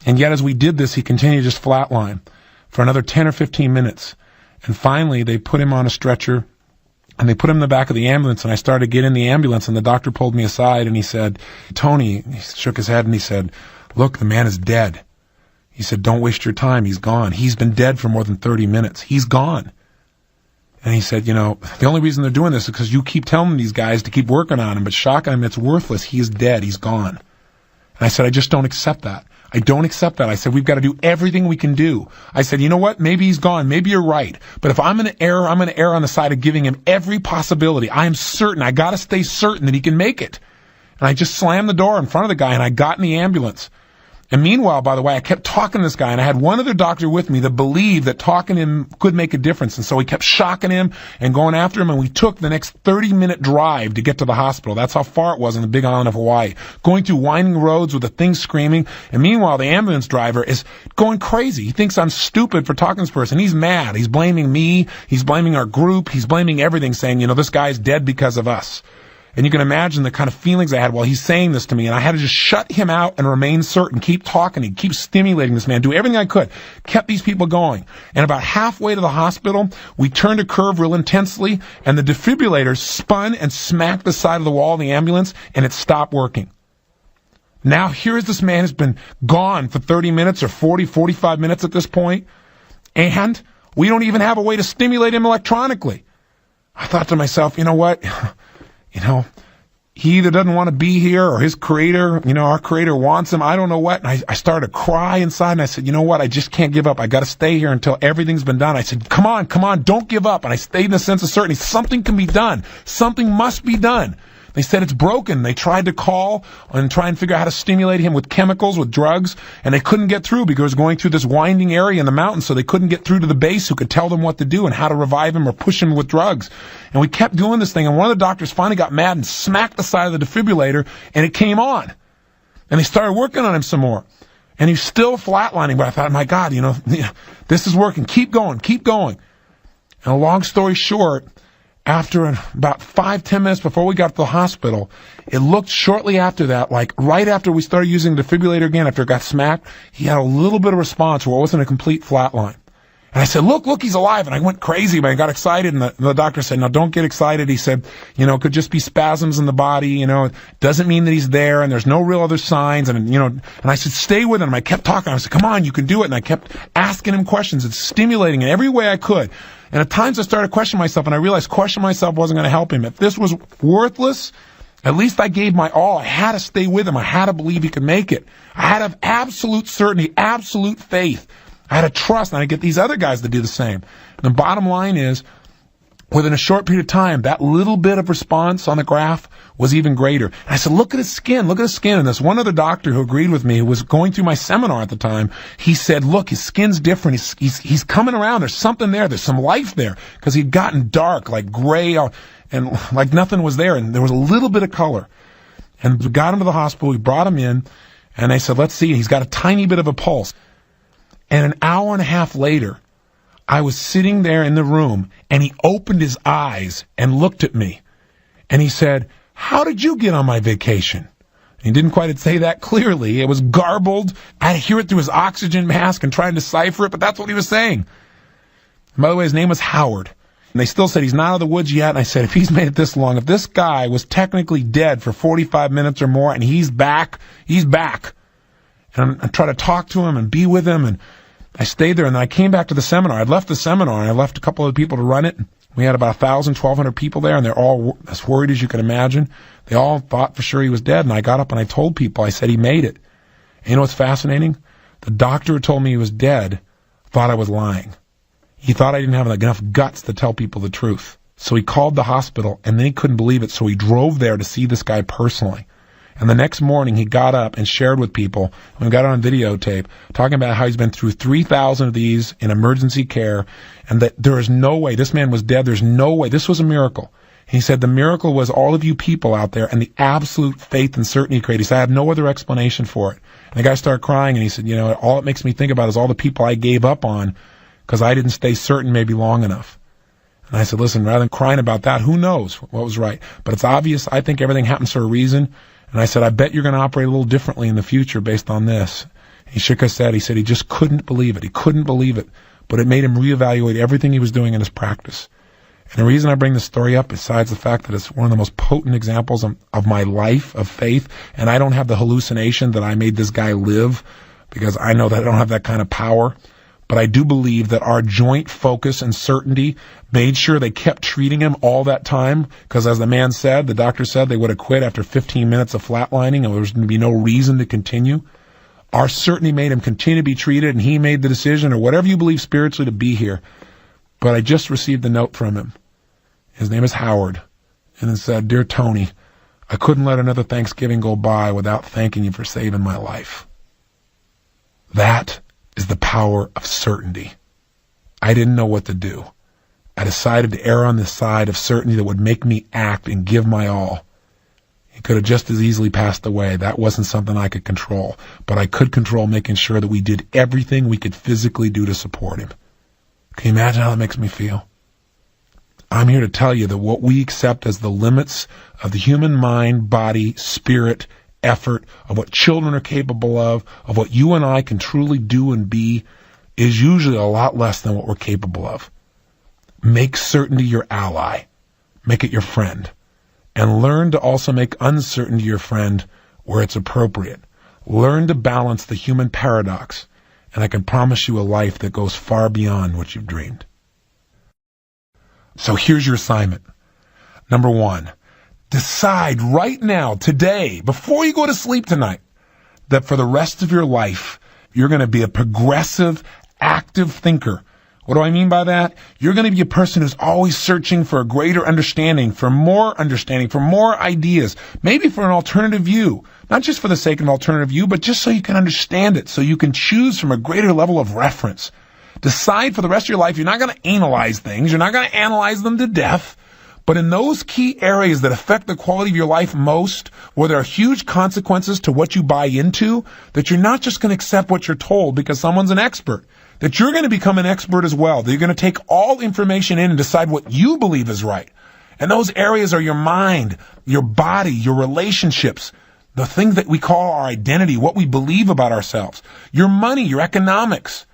And yet as we did this, he continued to just flatline for another 10 or 15 minutes. And finally, they put him on a stretcher, and they put him in the back of the ambulance, and I started to get in the ambulance, and the doctor pulled me aside, and he said, Tony, he shook his head, and he said, look, the man is dead. He said, don't waste your time. He's gone. He's been dead for more than 30 minutes. He's gone. And he said, the only reason they're doing this is because you keep telling these guys to keep working on him, but shocking him, it's worthless. He is dead. He's gone. And I said, I just don't accept that. I don't accept that. I said, we've got to do everything we can do. I said, you know what? Maybe he's gone. Maybe you're right. But if I'm going to err, I'm going to err on the side of giving him every possibility. I am certain. I got to stay certain that he can make it. And I just slammed the door in front of the guy, and I got in the ambulance. And meanwhile, by the way, I kept talking to this guy, and I had one other doctor with me that believed that talking to him could make a difference. And so we kept shocking him and going after him, and we took the next 30-minute drive to get to the hospital. That's how far it was on the big island of Hawaii. Going through winding roads with the thing screaming. And meanwhile, the ambulance driver is going crazy. He thinks I'm stupid for talking to this person. He's mad. He's blaming me. He's blaming our group. He's blaming everything, saying, this guy's dead because of us. And you can imagine the kind of feelings I had while he's saying this to me. And I had to just shut him out and remain certain, keep talking, and keep stimulating this man, do everything I could, kept these people going. And about halfway to the hospital, we turned a curve real intensely, and the defibrillator spun and smacked the side of the wall of the ambulance, and it stopped working. Now here's this man who's been gone for 30 minutes or 40, 45 minutes at this point, and we don't even have a way to stimulate him electronically. I thought to myself, you know what? He either doesn't want to be here, or his creator, our creator wants him. I don't know what. And I started to cry inside, and I said, you know what? I just can't give up. I got to stay here until everything's been done. I said, come on, don't give up. And I stayed in a sense of certainty. Something can be done. Something must be done. They said it's broken. They tried to call and try and figure out how to stimulate him with chemicals, with drugs, and they couldn't get through because it was going through this winding area in the mountains, so they couldn't get through to the base who could tell them what to do and how to revive him or push him with drugs. And we kept doing this thing, and one of the doctors finally got mad and smacked the side of the defibrillator, and it came on. And they started working on him some more. And he's still flatlining, but I thought, my God, this is working. Keep going, keep going. And a long story short, after about 5-10 minutes before we got to the hospital, it looked shortly after that, like right after we started using the defibrillator again, after it got smacked, he had a little bit of response where it wasn't a complete flatline. And I said, look, he's alive. And I went crazy, but I got excited. And the doctor said, no, don't get excited. He said, it could just be spasms in the body. It doesn't mean that he's there. And there's no real other signs. And I said, stay with him. I kept talking. I said, come on, you can do it. And I kept asking him questions and stimulating in every way I could. And at times I started questioning myself, and I realized questioning myself wasn't going to help him. If this was worthless, at least I gave my all. I had to stay with him. I had to believe he could make it. I had to have absolute certainty, absolute faith. I had to trust, and I get these other guys to do the same. And the bottom line is, within a short period of time, that little bit of response on the graph was even greater. And I said, look at his skin. And this one other doctor who agreed with me, who was going through my seminar at the time, he said, look, his skin's different. He's coming around. There's something there. There's some life there. Because he'd gotten dark, like gray, and like nothing was there. And there was a little bit of color. And we got him to the hospital. We brought him in. And they said, let's see. He's got a tiny bit of a pulse. And an hour and a half later, I was sitting there in the room, and he opened his eyes and looked at me. And he said, how did you get on my vacation? He didn't quite say that clearly. It was garbled. I had to hear it through his oxygen mask and try and decipher it, but that's what he was saying. And by the way, his name was Howard. And they still said he's not out of the woods yet. And I said, if he's made it this long, if this guy was technically dead for 45 minutes or more and he's back, he's back. And I tried to talk to him and be with him, and I stayed there, and then I came back to the seminar. I'd left the seminar, and I left a couple of people to run it. We had about 1,000, 1,200 people there, and they're all as worried as you can imagine. They all thought for sure he was dead, and I got up and I told people, I said he made it. And you know what's fascinating? The doctor who told me he was dead thought I was lying. He thought I didn't have enough guts to tell people the truth. So he called the hospital, and then he couldn't believe it, so he drove there to see this guy personally. And the next morning, he got up and shared with people, and we got it on videotape, talking about how he's been through 3,000 of these in emergency care, and that there is no way, this man was dead, there's no way, this was a miracle. He said the miracle was all of you people out there and the absolute faith and certainty he created. He said, I have no other explanation for it. And the guy started crying, and he said, all it makes me think about is all the people I gave up on because I didn't stay certain maybe long enough. And I said, listen, rather than crying about that, who knows what was right? But it's obvious, I think everything happens for a reason. And I said, I bet you're going to operate a little differently in the future based on this. He shook his head. He said he just couldn't believe it. He couldn't believe it. But it made him reevaluate everything he was doing in his practice. And the reason I bring this story up, besides the fact that it's one of the most potent examples of my life, of faith, and I don't have the hallucination that I made this guy live, because I know that I don't have that kind of power. But I do believe that our joint focus and certainty made sure they kept treating him all that time, because as the man said, the doctor said, they would have quit after 15 minutes of flatlining and there was going to be no reason to continue. Our certainty made him continue to be treated, and he made the decision, or whatever you believe spiritually, to be here. But I just received a note from him. His name is Howard. And it said, Dear Tony, I couldn't let another Thanksgiving go by without thanking you for saving my life. That is the power of certainty. I didn't know what to do. I decided to err on the side of certainty that would make me act and give my all. He could have just as easily passed away. That wasn't something I could control. But I could control making sure that we did everything we could physically do to support him. Can you imagine how that makes me feel? I'm here to tell you that what we accept as the limits of the human mind, body, spirit, effort, of what children are capable of what you and I can truly do and be, is usually a lot less than what we're capable of. Make certainty your ally. Make it your friend. And learn to also make uncertainty your friend where it's appropriate. Learn to balance the human paradox, and I can promise you a life that goes far beyond what you've dreamed. So here's your assignment. Number 1, decide right now, today, before you go to sleep tonight, that for the rest of your life, you're going to be a progressive, active thinker What do I mean by that? You're going to be a person who's always searching for a greater understanding, for more ideas, maybe for an alternative view, not just for the sake of an alternative view, but just so you can understand it, so you can choose from a greater level of reference. Decide for the rest of your life, you're not going to analyze things, you're not going to analyze them to death, but in those key areas that affect the quality of your life most, where there are huge consequences to what you buy into, that you're not just going to accept what you're told because someone's an expert, that you're going to become an expert as well, that you're going to take all information in and decide what you believe is right. And those areas are your mind, your body, your relationships, the things that we call our identity, what we believe about ourselves, your money, your economics,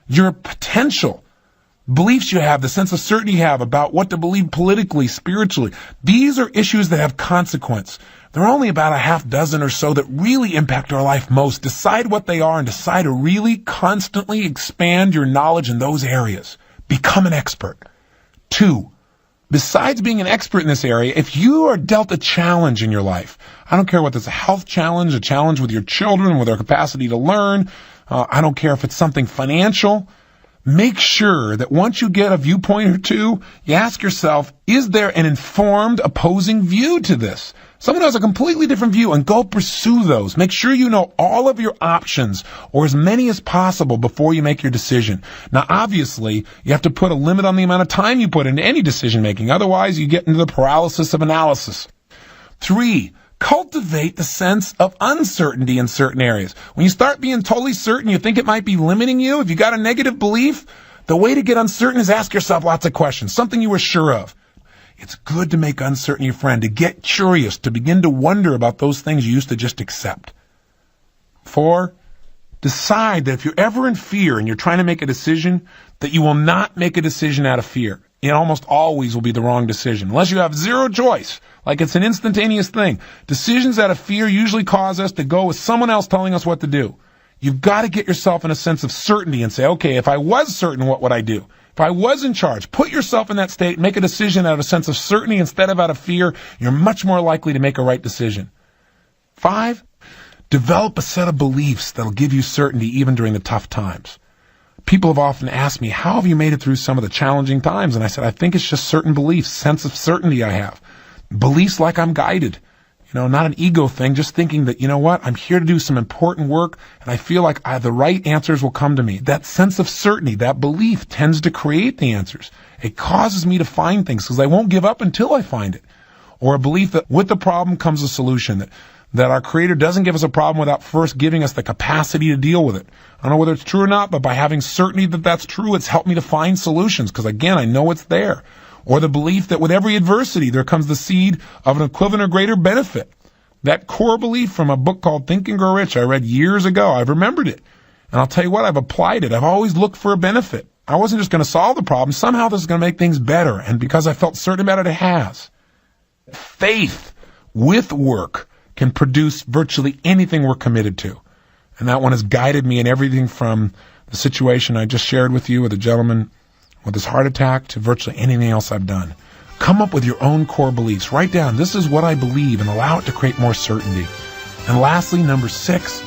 your potential, beliefs you have, the sense of certainty you have about what to believe politically, spiritually. These are issues that have consequence. There are only about a half dozen or so that really impact our life most. Decide what they are and decide to really constantly expand your knowledge in those areas. Become an expert. 2, besides being an expert in this area, if you are dealt a challenge in your life, I don't care whether it's a health challenge, a challenge with your children, with their capacity to learn, I don't care if it's something financial, make sure that once you get a viewpoint or two, you ask yourself, is there an informed opposing view to this? Someone has a completely different view, and go pursue those. Make sure you know all of your options, or as many as possible, before you make your decision. Now, obviously, you have to put a limit on the amount of time you put into any decision making. Otherwise, you get into the paralysis of analysis. 3, cultivate the sense of uncertainty in certain areas. When you start being totally certain, you think it might be limiting you. If you got a negative belief, the way to get uncertain is ask yourself lots of questions, something you were sure of. It's good to make uncertain your friend, to get curious, to begin to wonder about those things you used to just accept. 4, decide that if you're ever in fear and you're trying to make a decision, that you will not make a decision out of fear. It almost always will be the wrong decision, unless you have zero choice, like it's an instantaneous thing. Decisions out of fear usually cause us to go with someone else telling us what to do. You've got to get yourself in a sense of certainty and say, okay, if I was certain, what would I do? If I was in charge, put yourself in that state, make a decision out of a sense of certainty instead of out of fear. You're much more likely to make a right decision. 5, develop a set of beliefs that'll give you certainty even during the tough times. People have often asked me, how have you made it through some of the challenging times? And I said, I think it's just certain beliefs, sense of certainty I have. Beliefs like I'm guided. Not an ego thing, just thinking that, you know what, I'm here to do some important work, and I feel like the right answers will come to me. That sense of certainty, that belief tends to create the answers. It causes me to find things because I won't give up until I find it. Or a belief that with the problem comes a solution, that our Creator doesn't give us a problem without first giving us the capacity to deal with it. I don't know whether it's true or not, but by having certainty that that's true, it's helped me to find solutions because, again, I know it's there. Or the belief that with every adversity, there comes the seed of an equivalent or greater benefit. That core belief from a book called Think and Grow Rich I read years ago, I've remembered it. And I'll tell you what, I've applied it. I've always looked for a benefit. I wasn't just going to solve the problem. Somehow this is going to make things better. And because I felt certain about it, it has. Faith with work can produce virtually anything we're committed to. And that one has guided me in everything from the situation I just shared with you with a gentleman with his heart attack to virtually anything else I've done. Come up with your own core beliefs. Write down, this is what I believe, and allow it to create more certainty. And lastly, number 6,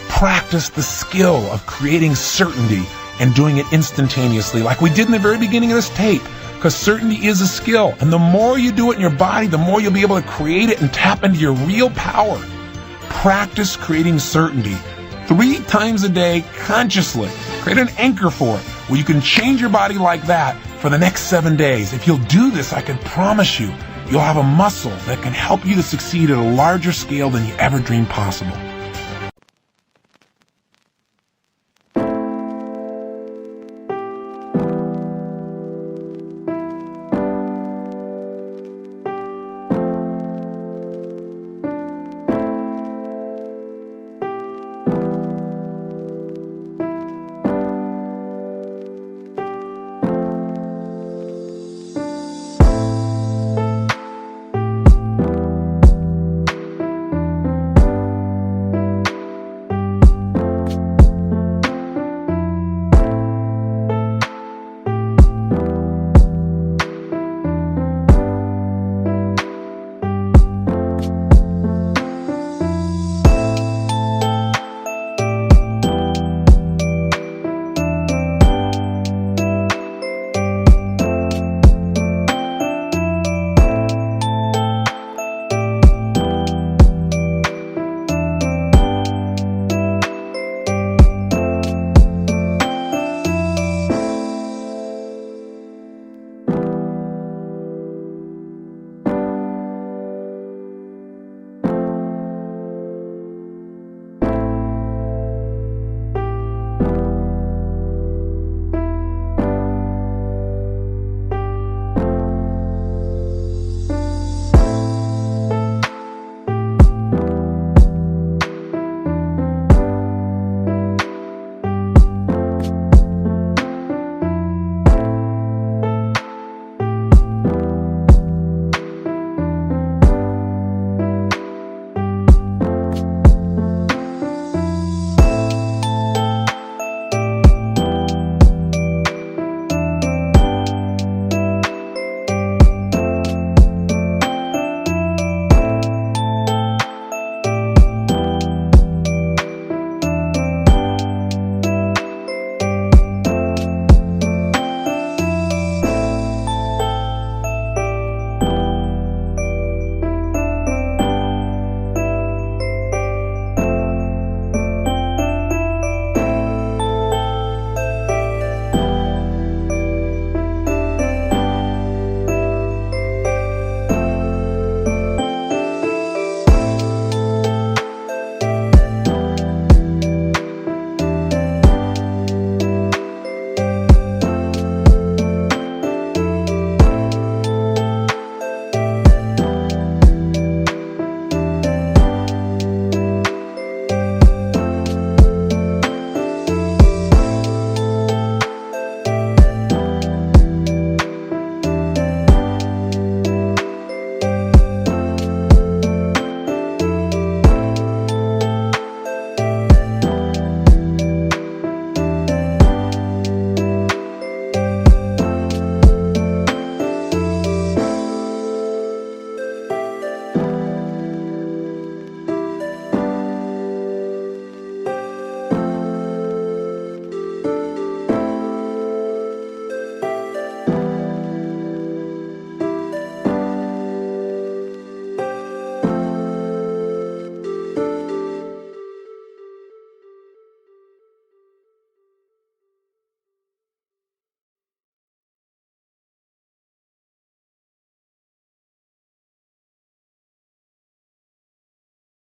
practice the skill of creating certainty and doing it instantaneously, like we did in the very beginning of this tape, because certainty is a skill. And the more you do it in your body, the more you'll be able to create it and tap into your real power. Practice creating certainty 3 times a day consciously. Create an anchor for it, where you can change your body like that for the next 7 days. If you'll do this, I can promise you, you'll have a muscle that can help you to succeed at a larger scale than you ever dreamed possible.